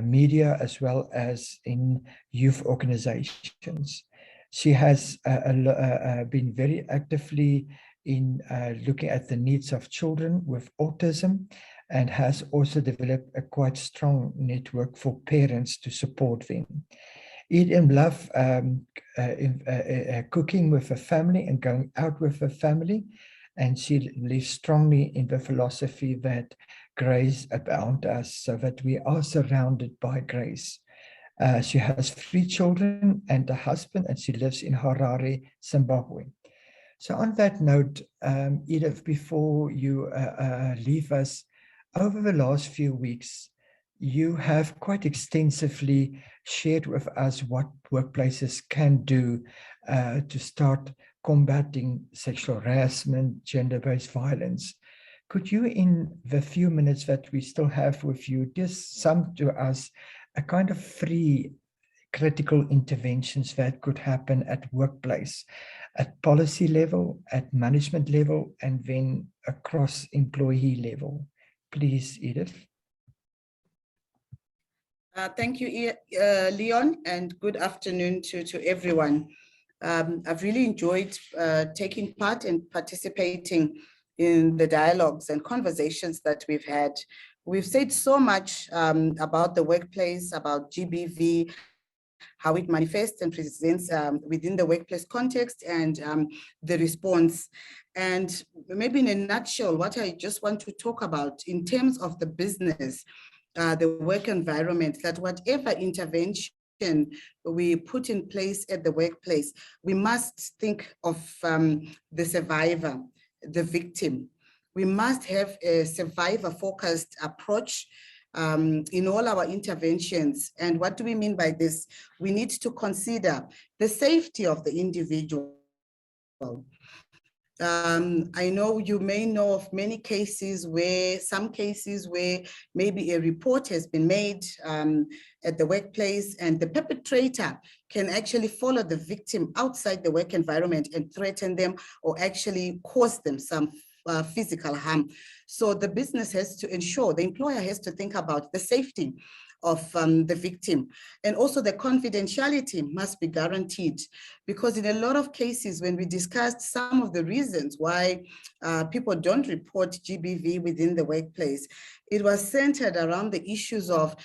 media, as well as in youth organizations. She has been very actively in looking at the needs of children with autism, and has also developed a quite strong network for parents to support them. Edith loves cooking with her family and going out with her family, and she believes strongly in the philosophy that grace abounds us, so that we are surrounded by grace. She has 3 children and a husband, and she lives in Harare, Zimbabwe. So on that note, Edith, before you leave us, over the last few weeks, you have quite extensively shared with us what workplaces can do to start combating sexual harassment, gender-based violence. Could you, in the few minutes that we still have with you, just sum to us a kind of 3 critical interventions that could happen at workplace, at policy level, at management level, and then across employee level? Please, Edith. Thank you, Leon, and good afternoon to everyone. I've really enjoyed taking part and participating in the dialogues and conversations that we've had. We've said so much about the workplace, about GBV, how it manifests and presents within the workplace context, and the response. And maybe in a nutshell, what I just want to talk about in terms of the business, the work environment, that whatever intervention we put in place at the workplace, we must think of the survivor, the victim. We must have a survivor-focused approach in all our interventions. And what do we mean by this? We need to consider the safety of the individual. I know you may know of many cases where, maybe a report has been made at the workplace, and the perpetrator can actually follow the victim outside the work environment and threaten them or actually cause them some physical harm. So the business has to ensure, the employer has to think about the safety of the victim, and also the confidentiality must be guaranteed, because in a lot of cases when we discussed some of the reasons why people don't report GBV within the workplace, it was centered around the issues of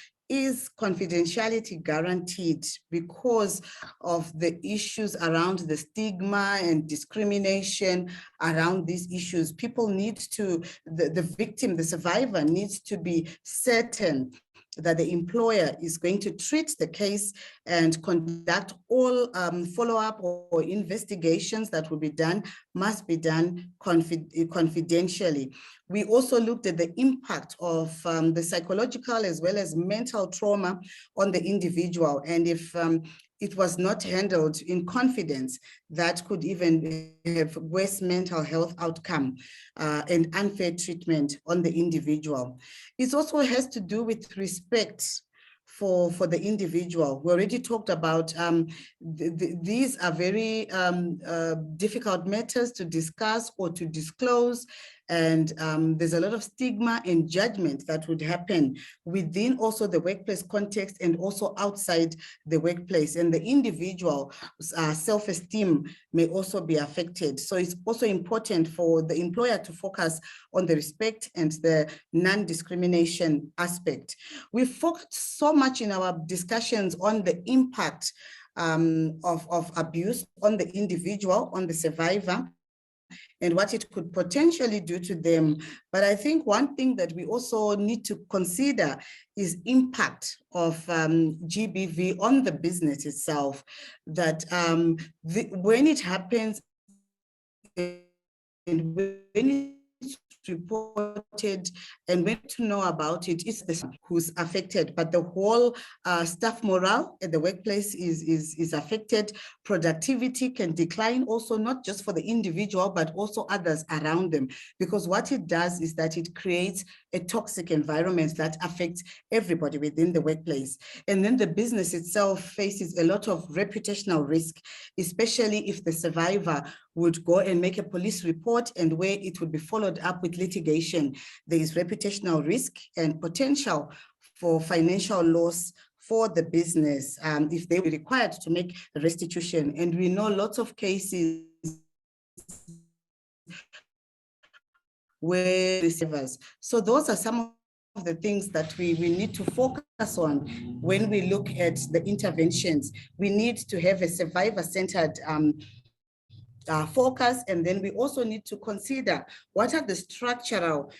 is confidentiality guaranteed because of the issues around the stigma and discrimination around these issues? People need to, the victim, the survivor needs to be certain that the employer is going to treat the case and conduct all follow-up or investigations that will be done, must be done confidentially. We also looked at the impact of the psychological as well as mental trauma on the individual. And if it was not handled in confidence, that could even have worse mental health outcome and unfair treatment on the individual. It also has to do with respect for the individual. We already talked about these are very difficult matters to discuss or to disclose. And there's a lot of stigma and judgment that would happen within also the workplace context and also outside the workplace. And the individual self-esteem may also be affected. So it's also important for the employer to focus on the respect and the non-discrimination aspect. We focused so much in our discussions on the impact of abuse on the individual, on the survivor, and what it could potentially do to them. But I think one thing that we also need to consider is impact of GBV on the business itself, that when it happens and when it's reported and when to know about it, it's the who's affected, but the whole staff morale at the workplace is affected. Productivity can decline also, not just for the individual, but also others around them, because what it does is that it creates a toxic environment that affects everybody within the workplace. And then the business itself faces a lot of reputational risk, especially if the survivor would go and make a police report and where it would be followed up with litigation. There is reputational risk and potential for financial loss for the business if they were required to make restitution. And we know lots of cases where receivers. So those are some of the things that we need to focus on when we look at the interventions. We need to have a survivor-centered focus, and then we also need to consider what are the structural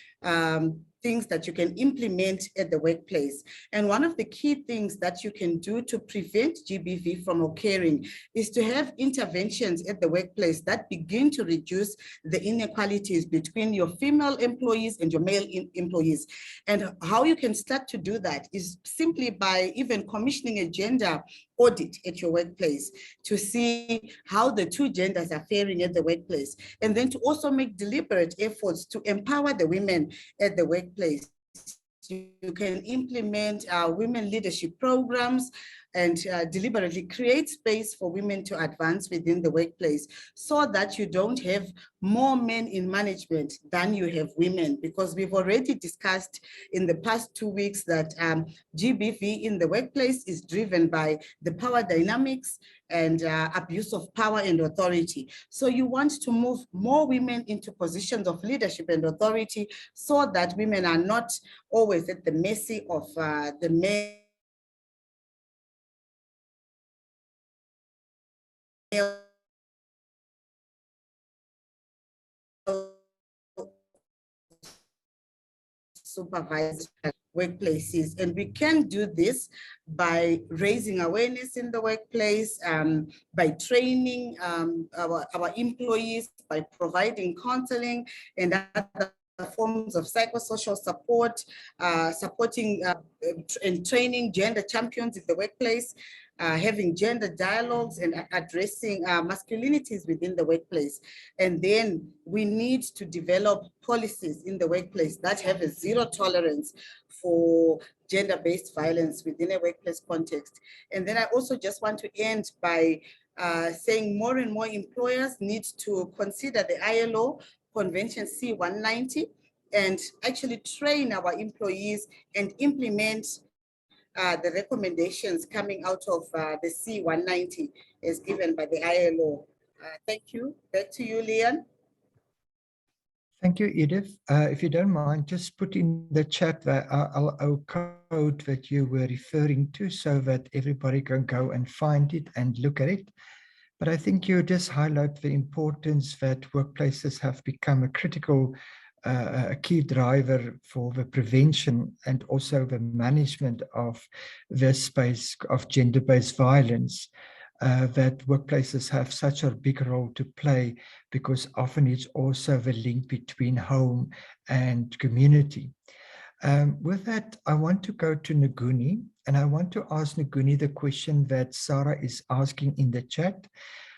things that you can implement at the workplace. And one of the key things that you can do to prevent GBV from occurring is to have interventions at the workplace that begin to reduce the inequalities between your female employees and your male employees. And how you can start to do that is simply by even commissioning a gender audit at your workplace to see how the two genders are faring at the workplace, and then to also make deliberate efforts to empower the women at the workplace. You can implement women leadership programs and deliberately create space for women to advance within the workplace, so that you don't have more men in management than you have women, because we've already discussed in the past 2 weeks that GBV in the workplace is driven by the power dynamics and abuse of power and authority. So you want to move more women into positions of leadership and authority, so that women are not always at the mercy of the male supervised workplaces. And we can do this by raising awareness in the workplace, by training our employees, by providing counseling and other forms of psychosocial support, supporting and training gender champions in the workplace, having gender dialogues and addressing masculinities within the workplace. And then we need to develop policies in the workplace that have a zero tolerance for gender-based violence within a workplace context. And then I also just want to end by saying more and more employers need to consider the ILO Convention C-190 and actually train our employees and implement the recommendations coming out of the C-190 as given by the ILO. Thank you. Back to you, Leon. Thank you, Edith. If you don't mind, just put in the chat the RLO code that you were referring to so that everybody can go and find it and look at it. But I think you just highlight the importance that workplaces have become a critical, a key driver for the prevention and also the management of this space of gender-based violence. That workplaces have such a big role to play because often it's also the link between home and community. With that, I want to go to Ngoni, and I want to ask Ngoni the question that Sarah is asking in the chat.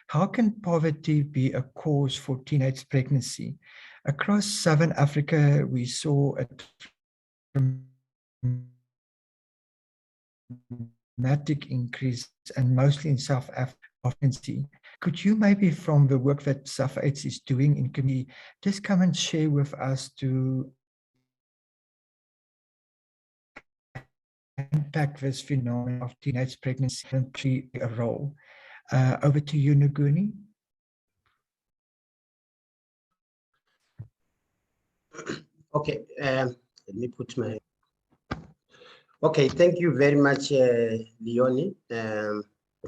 How can poverty be a cause for teenage pregnancy? Across Southern Africa, we saw a dramatic increase, and mostly in South Africa. Could you maybe, from the work that SAFAIDS is doing in community, just come and share with us to impact this phenomenon of teenage pregnancy and play a role? Over to you, Ngoni. Okay, let me put my... Okay, thank you very much, Leonie.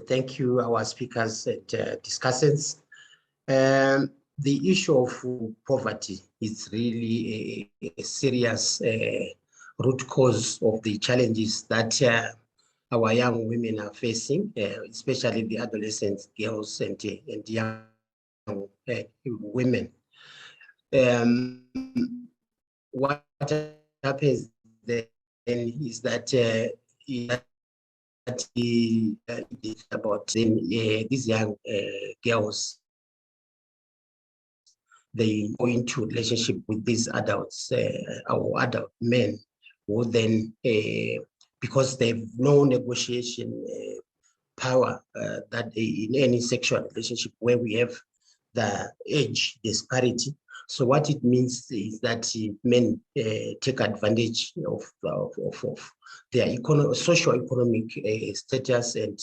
Thank you, our speakers and discussants. The issue of poverty is really a serious root cause of the challenges that our young women are facing, especially the adolescent girls and young women. What happens then is that about these young girls, they go into relationship with these adults, or adult men, who then, because they have no negotiation power that in any sexual relationship where we have the age disparity. So what it means is that men take advantage of their socio-economic status and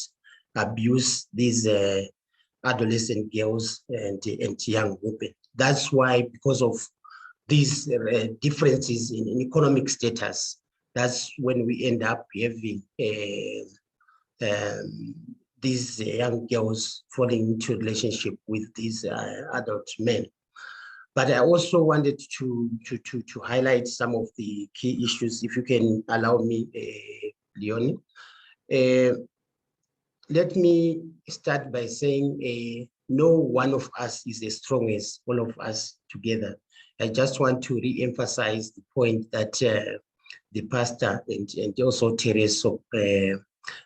abuse these adolescent girls and young women. That's why, because of these differences in economic status, that's when we end up having these young girls falling into relationship with these adult men. But I also wanted to highlight some of the key issues, if you can allow me, Leonie. Let me start by saying no one of us is as strong as all of us together. I just want to re-emphasize the point that the pastor and also Teresa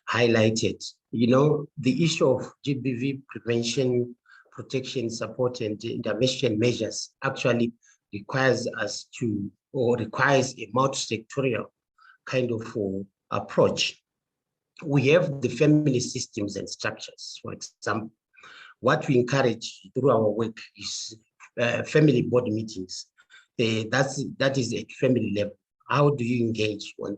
highlighted. You know, the issue of GBV prevention, protection, support, and intervention measures actually requires us to, or requires a multi-sectorial kind of approach. We have the family systems and structures. For example, what we encourage through our work is family board meetings. That is at family level. How do you engage on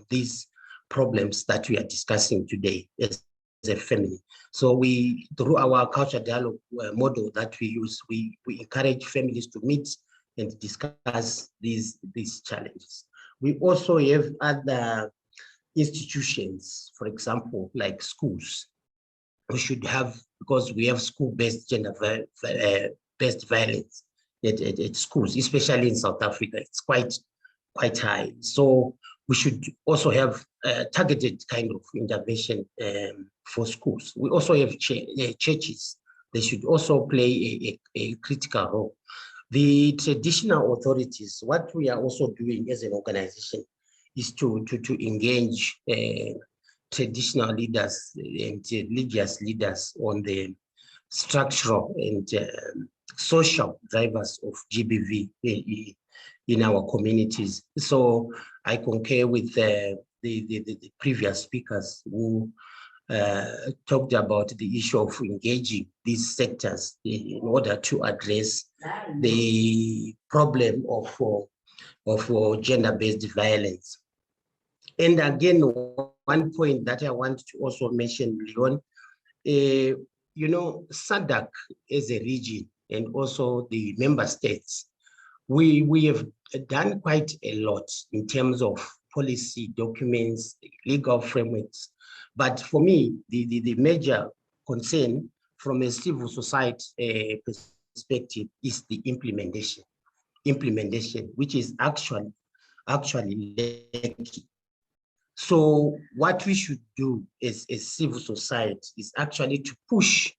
these problems that we are discussing today as a family? So we, through our culture dialogue model that we use, we encourage families to meet and discuss these challenges. We also have other institutions, for example, like schools. We should have, because we have school-based gender-based violence at schools, especially in South Africa. It's quite high. So we should also have targeted kind of intervention for schools. We also have churches. They should also play a critical role. The traditional authorities, what we are also doing as an organization is to engage traditional leaders and religious leaders on the structural and social drivers of GBV in our communities. So I concur with the previous speakers who talked about the issue of engaging these sectors in order to address the problem of gender-based violence. And again, one point that I want to also mention, Leon, you know, SADC as a region and also the member states, we have done quite a lot in terms of policy documents, legal frameworks. But for me, the major concern from a civil society perspective is the implementation, which is actually lacking. So what we should do as civil society is actually to push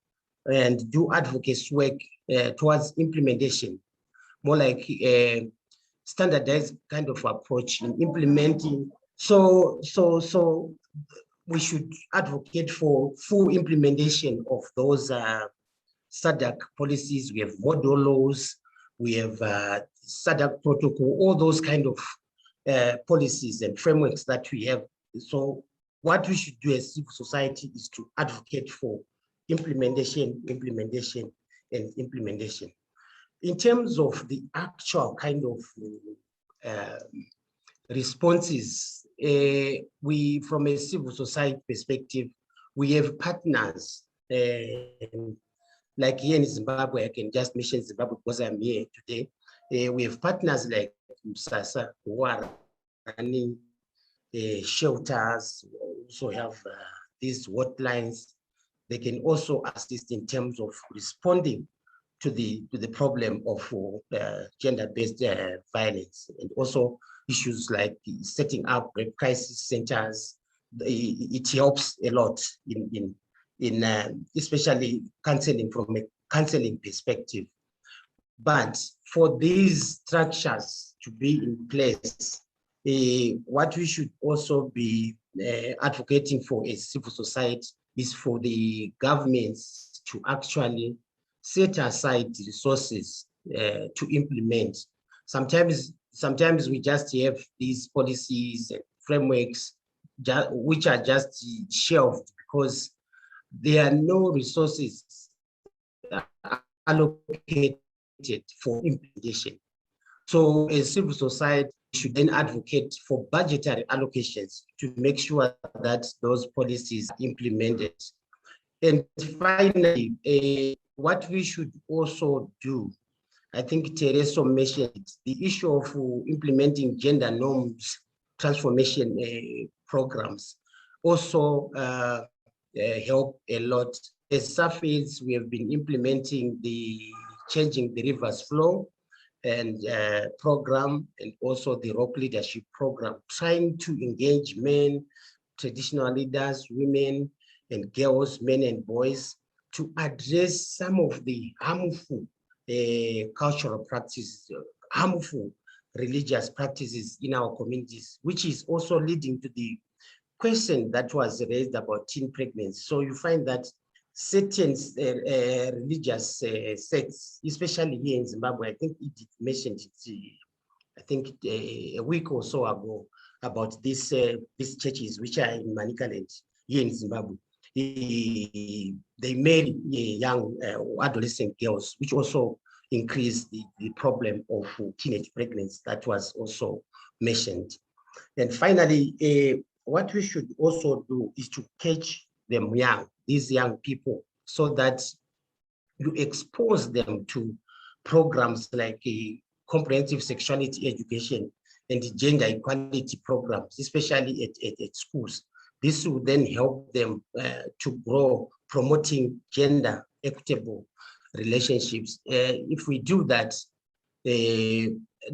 and do advocacy work towards implementation, more like a standardized kind of approach in implementing. So we should advocate for full implementation of those SADC policies. We have model laws, we have SADC protocol, all those kind of policies and frameworks that we have. So what we should do as civil society is to advocate for implementation. In terms of the actual kind of responses, we, from a civil society perspective, we have partners, like here in Zimbabwe. I can just mention Zimbabwe because I'm here today. We have partners like UNISA who are running shelters. We also have these hotlines. They can also assist in terms of responding to the problem of gender-based violence, and also issues like setting up crisis centers. It helps a lot in especially counseling, from a counseling perspective. But for these structures to be in place, what we should also be advocating for as civil society is for the governments to actually set aside resources to implement. Sometimes we just have these policies and frameworks which are just shelved because there are no resources allocated for implementation. So as civil society should then advocate for budgetary allocations to make sure that those policies are implemented. And finally, what we should also do, I think Tereso mentioned, the issue of implementing gender norms transformation programs also help a lot. As SAFEDs, we have been implementing the Changing the Rivers Flow and program, and also the Rock Leadership program, trying to engage men, traditional leaders, women and girls, men and boys, to address some of the harmful cultural practices, harmful religious practices in our communities, which is also leading to the question that was raised about teen pregnancy. So you find that certain religious sects, especially here in Zimbabwe, I think Edith mentioned it, I think a week or so ago, about these churches which are in Manicaland here in Zimbabwe. They marry young adolescent girls, which also increased the problem of teenage pregnancy that was also mentioned. And finally, what we should also do is to catch them young, these young people, so that you expose them to programs like a comprehensive sexuality education and gender equality programs, especially at schools. This will then help them to grow, promoting gender equitable relationships. If we do that,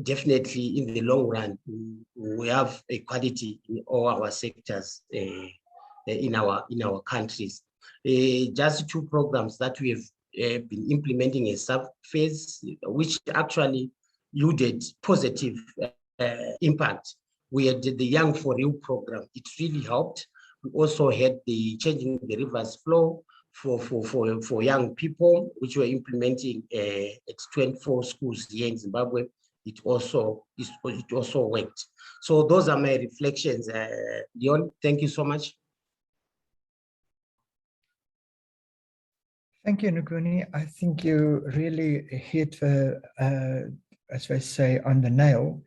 definitely in the long run, we have equality in all our sectors in our countries. Just two programs that we have been implementing a sub-phase, which actually yielded positive impact. We had the Young for Real program. It really helped. We also had the Changing the Rivers Flow for young people, which we're implementing at 24 schools here in Zimbabwe. It also worked. So those are my reflections. Leon, thank you so much. Thank you, Ngoni. I think you really hit the, as I say, on the nail.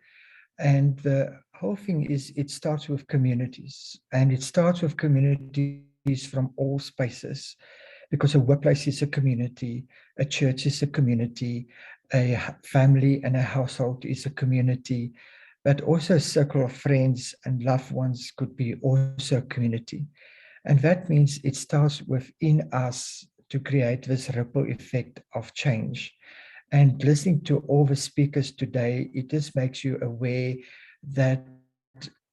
And the whole thing is, it starts with communities, and it starts with communities from all spaces, because a workplace is a community, a church is a community, family and a household is a community, but also a circle of friends and loved ones could be also a community. And that means it starts within us to create this ripple effect of change. And listening to all the speakers today, it just makes you aware that,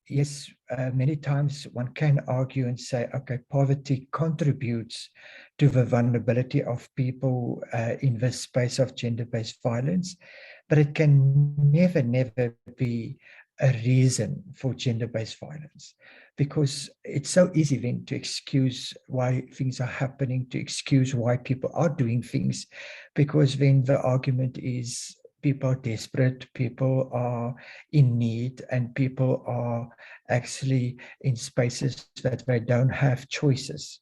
yes, many times one can argue and say, okay, poverty contributes to the vulnerability of people in this space of gender-based violence, but it can never, never be a reason for gender-based violence, because it's so easy then to excuse why things are happening, to excuse why people are doing things, because then the argument is people are desperate, people are in need, and people are actually in spaces that they don't have choices.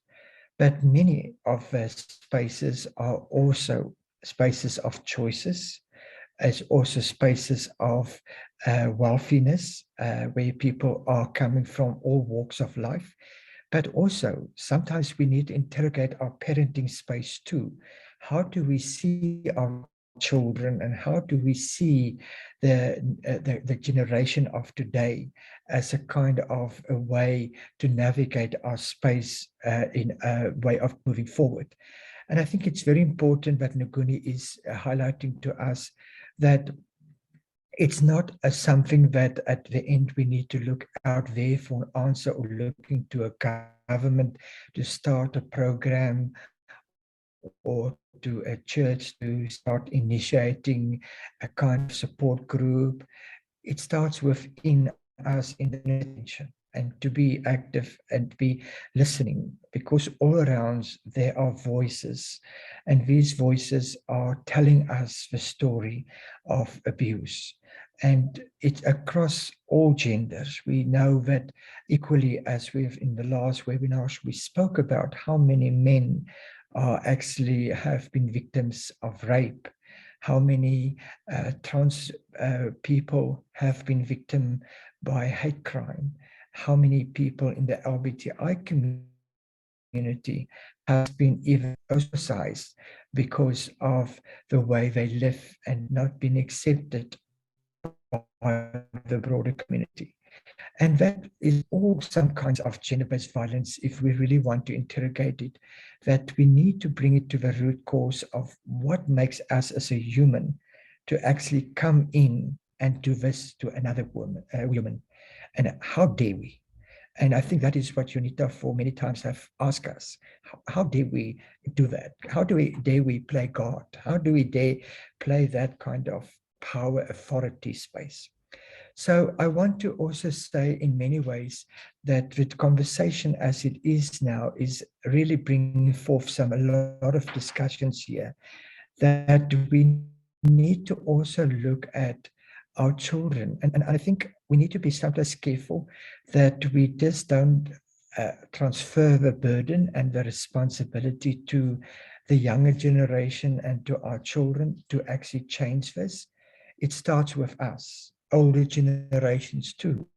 But many of the spaces are also spaces of choices, as also spaces of wealthiness, where people are coming from all walks of life. But also, sometimes we need to interrogate our parenting space too. How do we see our children, and how do we see the generation of today as a kind of a way to navigate our space in a way of moving forward? And I think it's very important that Ngoni is highlighting to us that it's not something that at the end we need to look out there for an answer, or looking to a government to start a program, or to a church to start initiating a kind of support group. It starts within us in the attention, and to be active and be listening, because all around there are voices, and these voices are telling us the story of abuse. And it's across all genders. We know that equally, as we've in the last webinars, we spoke about how many men actually have been victims of rape, how many trans people have been victim by hate crime, how many people in the LGBTI community have been even ostracized because of the way they live and not been accepted by the broader community. And that is all some kinds of gender-based violence, if we really want to interrogate it, that we need to bring it to the root cause of what makes us as a human to actually come in and do this to another woman, human. And how dare we? And I think that is what UNITA for many times have asked us. How dare we do that? How dare we play God? How do we dare play that kind of power authority space? So I want to also say in many ways that the conversation as it is now is really bringing forth a lot of discussions here, that we need to also look at our children. And I think we need to be sometimes careful that we just don't transfer the burden and the responsibility to the younger generation and to our children to actually change this. It starts with us, older generations too.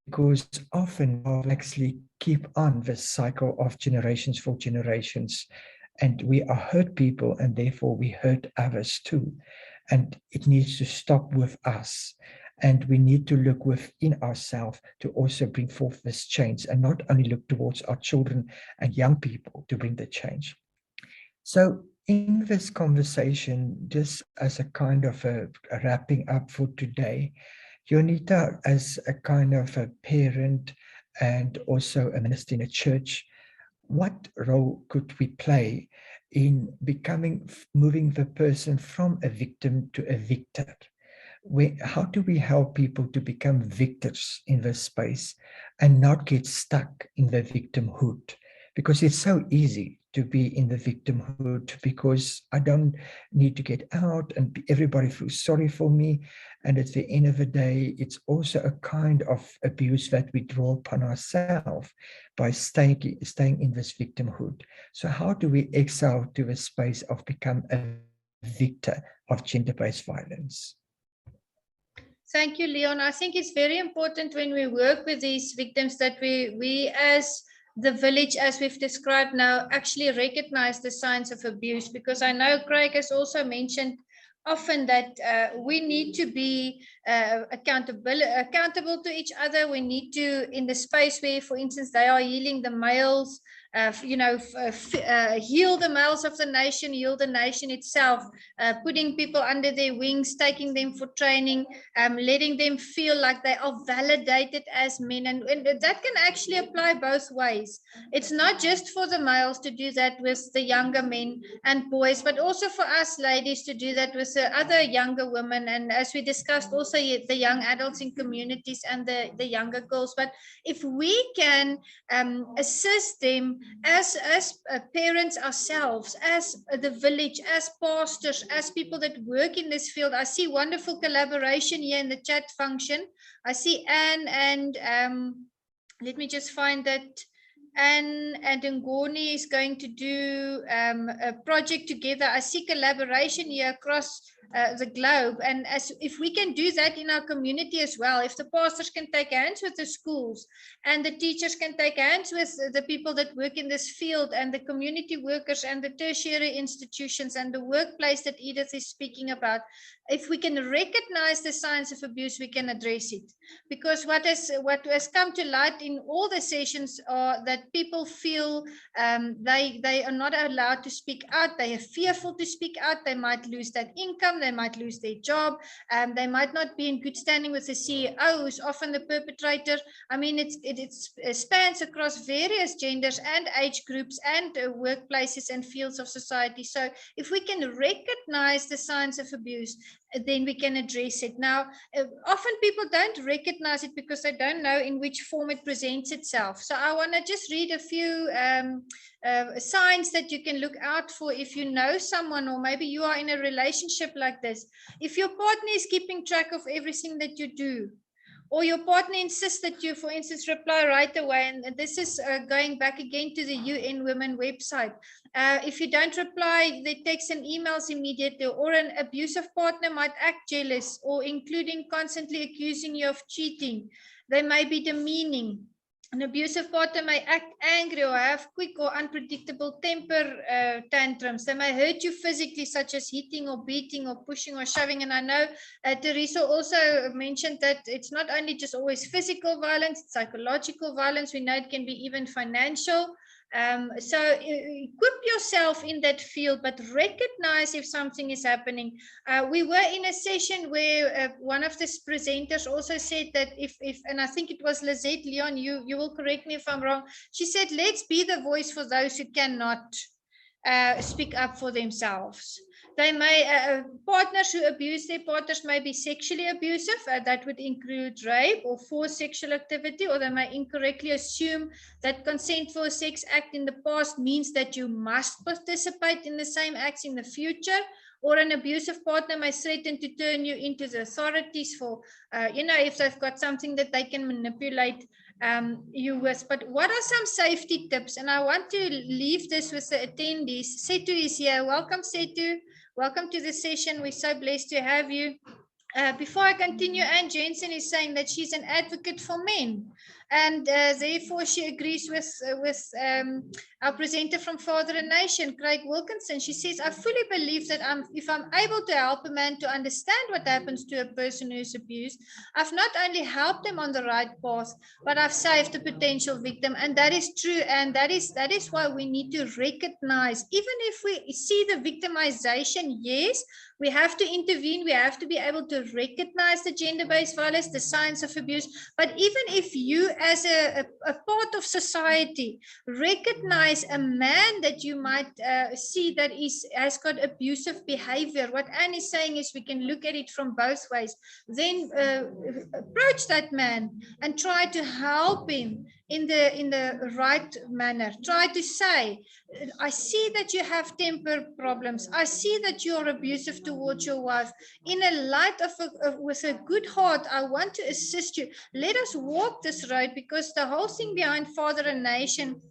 Because often we actually keep on this cycle of generations for generations, and we are hurt people, and therefore we hurt others too. And it needs to stop with us. And we need to look within ourselves to also bring forth this change, and not only look towards our children and young people to bring the change. So in this conversation, just as a kind of a wrapping up for today, UNITA, as a kind of a parent and also a minister in a church, what role could we play in moving the person from a victim to a victor? How do we help people to become victors in this space and not get stuck in the victimhood? Because it's so easy to be in the victimhood, because I don't need to get out and everybody feels sorry for me. And at the end of the day, it's also a kind of abuse that we draw upon ourselves by staying in this victimhood. So how do we exile to the space of become a victor of gender-based violence? Thank you, Leon. I think it's very important when we work with these victims that we as the village, as we've described now, actually recognize the signs of abuse? Because I know Craig has also mentioned often that we need to be accountable to each other. We need to, in the space where, for instance, they are healing the males, heal the males of the nation, heal the nation itself, putting people under their wings, taking them for training, letting them feel like they are validated as men. And that can actually apply both ways. It's not just for the males to do that with the younger men and boys, but also for us ladies to do that with the other younger women. And as we discussed, also the young adults in communities and the younger girls. But if we can assist them as parents ourselves, as the village, as pastors, as people that work in this field. I see wonderful collaboration here in the chat function. I see Anne and let me just find that. Anne and Ngoni is going to do a project together. I see collaboration here across the globe, and if we can do that in our community as well, if the pastors can take hands with the schools and the teachers can take hands with the people that work in this field and the community workers and the tertiary institutions and the workplace that Edith is speaking about, if we can recognize the signs of abuse, we can address it. Because what has come to light in all the sessions are that people feel they are not allowed to speak out. They are fearful to speak out. They might lose that income. They might lose their job. They might not be in good standing with the CEO, who's often the perpetrator. I mean, it spans across various genders and age groups and workplaces and fields of society. So if we can recognize the signs of abuse, then we can address it. Now, often people don't recognize it because they don't know in which form it presents itself. So I want to just read a few signs that you can look out for if you know someone, or maybe you are in a relationship like this. If your partner is keeping track of everything that you do, or your partner insists that you, for instance, reply right away, and this is going back again to the UN Women website. If you don't reply the texts and emails immediately, or an abusive partner might act jealous, or including constantly accusing you of cheating. They may be demeaning. An abusive partner may act angry or have quick or unpredictable temper tantrums. They may hurt you physically, such as hitting or beating or pushing or shoving. And I know Teresa also mentioned that it's not only just always physical violence, it's psychological violence. We know it can be even financial. So equip yourself in that field, but recognize if something is happening. We were in a session where one of the presenters also said that if and I think it was Lizette, Leon, you will correct me if I'm wrong. She said, let's be the voice for those who cannot speak up for themselves. They may, partners who abuse their partners may be sexually abusive. That would include rape or forced sexual activity, or they may incorrectly assume that consent for a sex act in the past means that you must participate in the same acts in the future. Or an abusive partner may threaten to turn you into the authorities for, if they've got something that they can manipulate you with. But what are some safety tips? And I want to leave this with the attendees. Setu is here. Welcome, Setu. Welcome to the session. We're so blessed to have you. Before I continue, Anne Jensen is saying that she's an advocate for men, and therefore she agrees with our presenter from Father and Nation, Craig Wilkinson. She says, I fully believe that if I'm able to help a man to understand what happens to a person who is abused, I've not only helped them on the right path, but I've saved a potential victim. And that is true, and that is why we need to recognize, even if we see the victimization, yes, we have to intervene. We have to be able to recognize the gender-based violence, the signs of abuse. But even if you, as a part of society, recognize a man that you might see that has got abusive behavior, what Anne is saying is we can look at it from both ways. Then approach that man and try to help him in the right manner. Try to say, I see that you have temper problems. I see that you are abusive towards your wife. In a light of with a good heart, I want to assist you. Let us walk this road, because the whole thing behind Father and Nation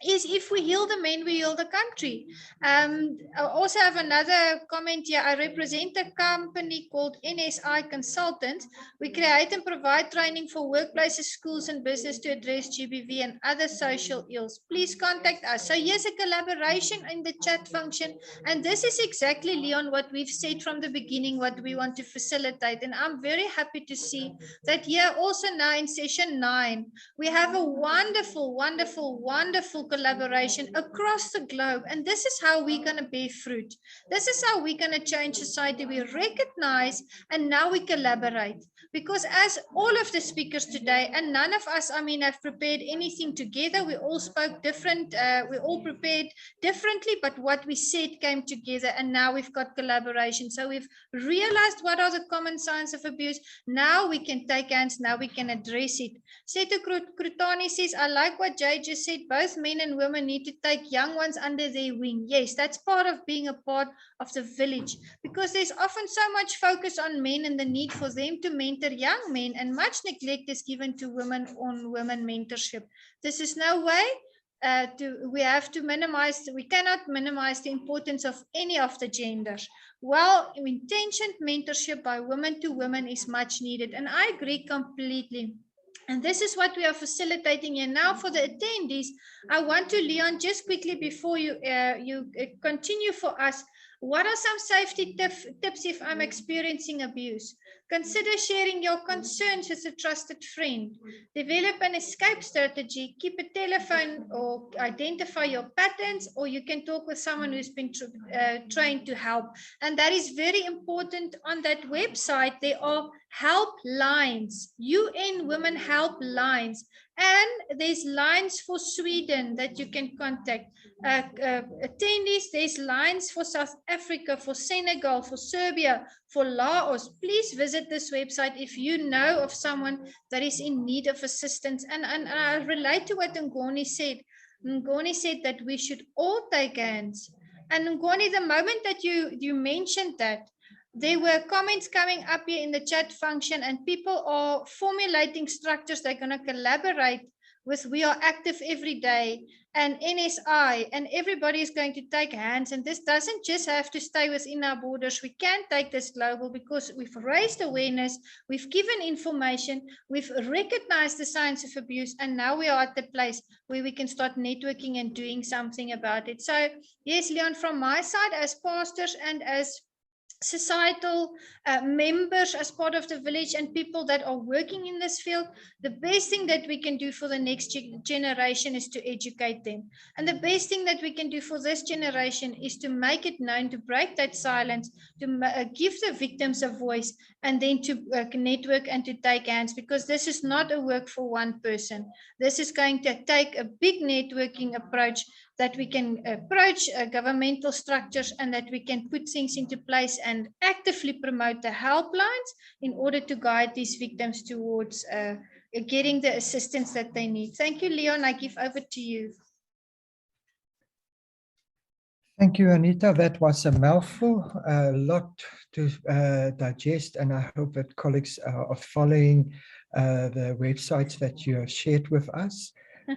is if we heal the men, we heal the country. I also have another comment here. I represent a company called NSI Consultants. We create and provide training for workplaces, schools, and business to address GBV and other social ills. Please contact us. So here's a collaboration in the chat function. And this is exactly, Leon, what we've said from the beginning, what we want to facilitate. And I'm very happy to see that here also now in session 9, we have a wonderful, wonderful, wonderful collaboration across the globe. And this is how we're going to bear fruit. This is how we're going to change society. We recognize and now we collaborate. Because as all of the speakers today, and none of us, I mean, have prepared anything together. We all spoke different, we all prepared differently, but what we said came together, and now we've got collaboration. So we've realized what are the common signs of abuse. Now we can take hands, now we can address it. Seto Krutani says, I like what Jay just said. Both men and women need to take young ones under their wing. Yes, that's part of being a part of the village, because there's often so much focus on men and the need for them to mentor young men, and much neglect is given to women on women mentorship. This is no way we have to minimize, we cannot minimize the importance of any of the genders. Well-intentioned mentorship by women to women is much needed, and I agree completely. And this is what we are facilitating here. Now for the attendees, I want to, Leon, just quickly before you continue for us, what are some safety tips if I'm experiencing abuse? Consider sharing your concerns with a trusted friend. Develop an escape strategy. Keep a telephone or identify your patterns, or you can talk with someone who's been trained to help. And that is very important. On that website, there are helplines, UN Women Helplines. And there's lines for Sweden that you can contact. Attendees, there's lines for South Africa, for Senegal, for Serbia, for Laos. Please visit this website if you know of someone that is in need of assistance. And I relate to what Ngoni said. Ngoni said that we should all take hands. And Ngoni, the moment that you mentioned that, there were comments coming up here in the chat function, and people are formulating structures they're going to collaborate with. We are active every day, and NSI, and everybody is going to take hands. And this doesn't just have to stay within our borders. We can take this global, because we've raised awareness, we've given information, we've recognized the signs of abuse, and now we are at the place where we can start networking and doing something about it. So yes, Leon, from my side as pastors and as societal members, as part of the village, and people that are working in this field, the best thing that we can do for the next generation is to educate them. And the best thing that we can do for this generation is to make it known, to break that silence, to give the victims a voice, and then to network and to take hands, because this is not a work for one person. This is going to take a big networking approach, that we can approach governmental structures, and that we can put things into place and actively promote the helplines in order to guide these victims towards getting the assistance that they need. Thank you, Leon. I give over to you. Thank you, Anita. That was a mouthful, a lot to digest, and I hope that colleagues are following the websites that you have shared with us,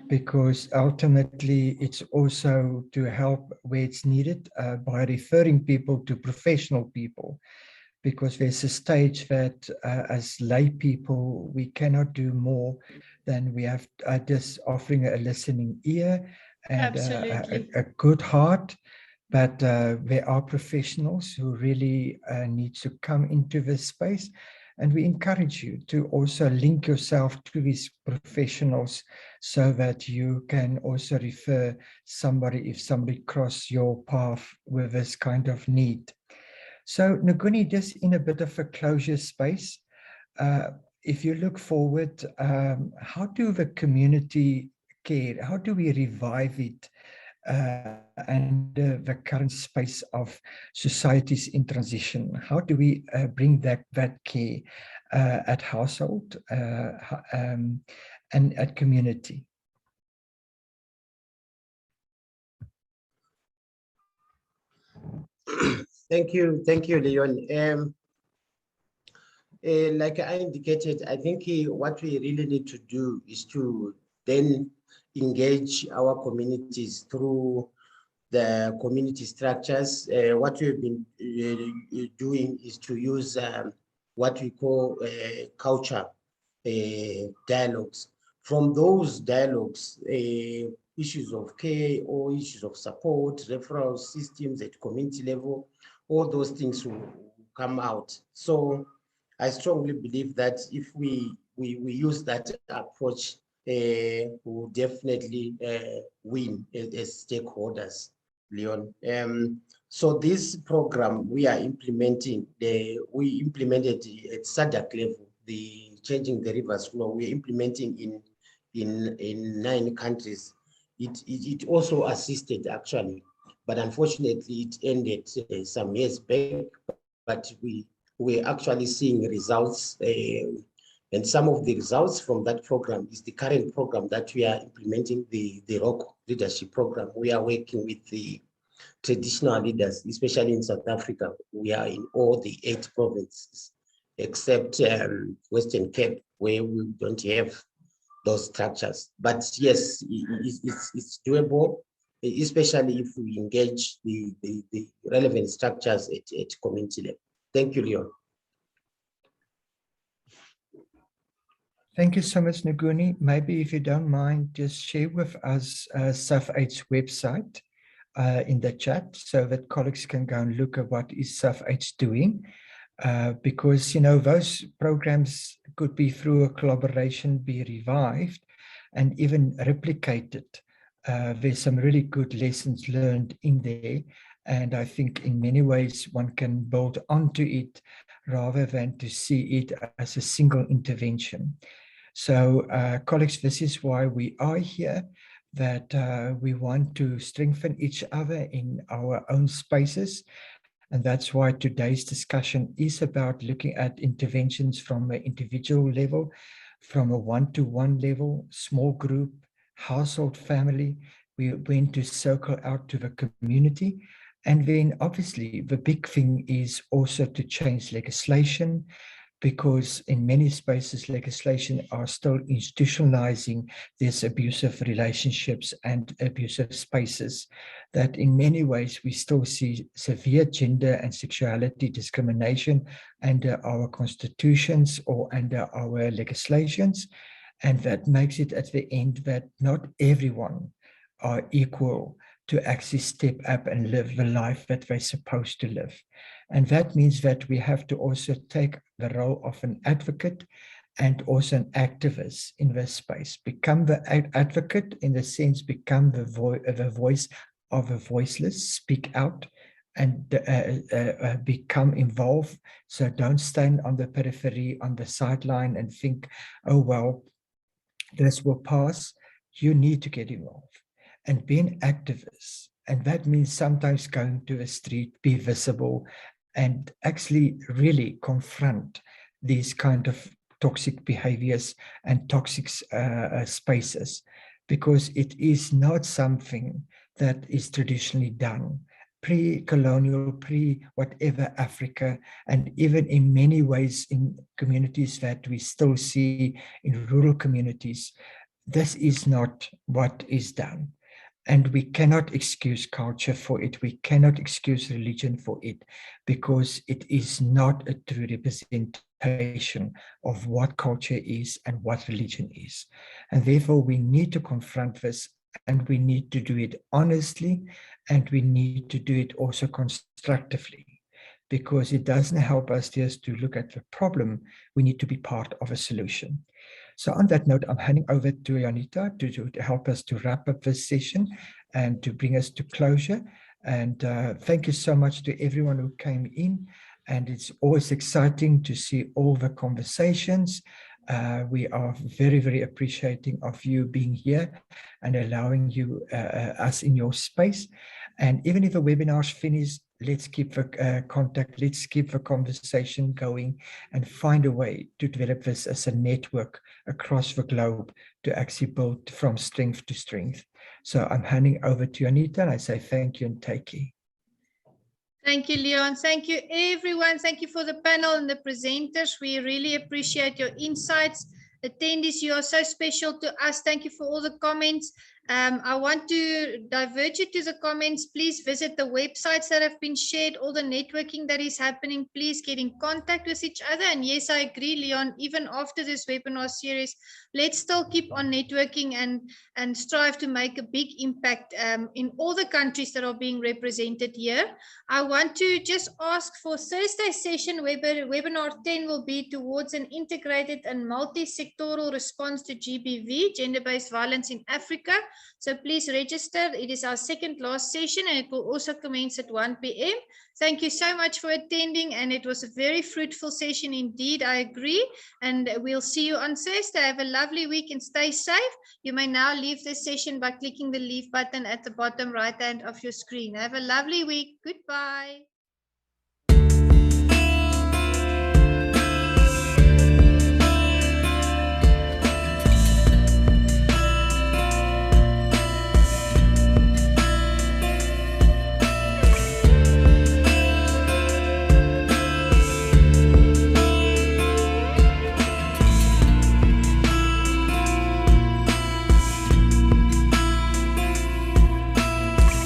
because ultimately it's also to help where it's needed by referring people to professional people, because there's a stage that as lay people, we cannot do more than we have just offering a listening ear and a good heart. But there are professionals who really need to come into this space. And we encourage you to also link yourself to these professionals, so that you can also refer somebody if somebody crosses your path with this kind of need. So Ngoni, just in a bit of a closure space, if you look forward, how do the community care, how do we revive it and the current space of societies in transition? How do we bring that care at household and at community? Thank you, Leon. Like I indicated, I think what we really need to do is to then engage our communities through the community structures. What we've been doing is to use what we call culture dialogues. From those dialogues, issues of care or issues of support, referral systems at community level, all those things will come out. So I strongly believe that if we use that approach, we will definitely win as stakeholders, Leon. So this program we are implementing, we implemented at SADC level, the Changing the Rivers Flow. We're implementing in 9 countries. It also assisted actually, but unfortunately it ended some years back, but we're actually seeing results, and some of the results from that program is the current program that we are implementing, the ROC leadership program. We are working with the traditional leaders, especially in South Africa. We are in all the 8 provinces, except Western Cape, where we don't have those structures. But yes, it's doable, especially if we engage the relevant structures at community level. Thank you, Leon. Thank you so much, Ngoni. Maybe if you don't mind, just share with us SAF8's website in the chat so that colleagues can go and look at what is SAF8 doing. Because, you know, those programs could be through a collaboration, be revived and even replicated. There's some really good lessons learned in there. And I think in many ways one can build onto it rather than to see it as a single intervention. So colleagues, this is why we are here, that we want to strengthen each other in our own spaces. And that's why today's discussion is about looking at interventions from an individual level, from a one-to-one level, small group, household, family. We went to circle out to the community. And then obviously the big thing is also to change legislation, because in many spaces legislation are still institutionalizing these abusive relationships and abusive spaces, that in many ways we still see severe gender and sexuality discrimination under our constitutions or under our legislations. And that makes it at the end that not everyone are equal to actually step up and live the life that they're supposed to live. And that means that we have to also take the role of an advocate and also an activist in this space. Become the advocate, in the sense, become the voice of the voiceless, speak out and become involved. So don't stand on the periphery, on the sideline and think, oh, well, this will pass. You need to get involved and be an activist. And that means sometimes going to a street, be visible, and actually really confront these kind of toxic behaviors and toxic spaces, because it is not something that is traditionally done. Pre-colonial, pre-whatever Africa, and even in many ways in communities that we still see in rural communities, this is not what is done. And we cannot excuse culture for it. We cannot excuse religion for it, because it is not a true representation of what culture is and what religion is. And therefore, we need to confront this, and we need to do it honestly, and we need to do it also constructively, because it doesn't help us just to look at the problem. We need to be part of a solution. So on that note, I'm handing over to Janita to help us to wrap up this session and to bring us to closure. And thank you so much to everyone who came in. And it's always exciting to see all the conversations. We are very, very appreciating of you being here and allowing you us in your space. And even if the webinar's finished, let's keep the contact, let's keep the conversation going and find a way to develop this as a network across the globe to actually build from strength to strength. So I'm handing over to Anita, and I say thank you and take care. Thank you, Leon. Thank you, everyone. Thank you for the panel and the presenters. We really appreciate your insights. Attendees, you are so special to us. Thank you for all the comments. I want to divert you to the comments. Please visit the websites that have been shared, all the networking that is happening. Please get in contact with each other. And yes, I agree, Leon, even after this webinar series, let's still keep on networking and strive to make a big impact in all the countries that are being represented here. I want to just ask for Thursday session, webinar 10 will be towards an integrated and multi-sectoral response to GBV, gender-based violence in Africa. So please register. It is our second last session and it will also commence at 1 p.m. Thank you so much for attending, and it was a very fruitful session indeed. I agree. And we'll see you on Thursday. Have a lovely week and stay safe. You may now leave this session by clicking the leave button at the bottom right hand of your screen. Have a lovely week. Goodbye.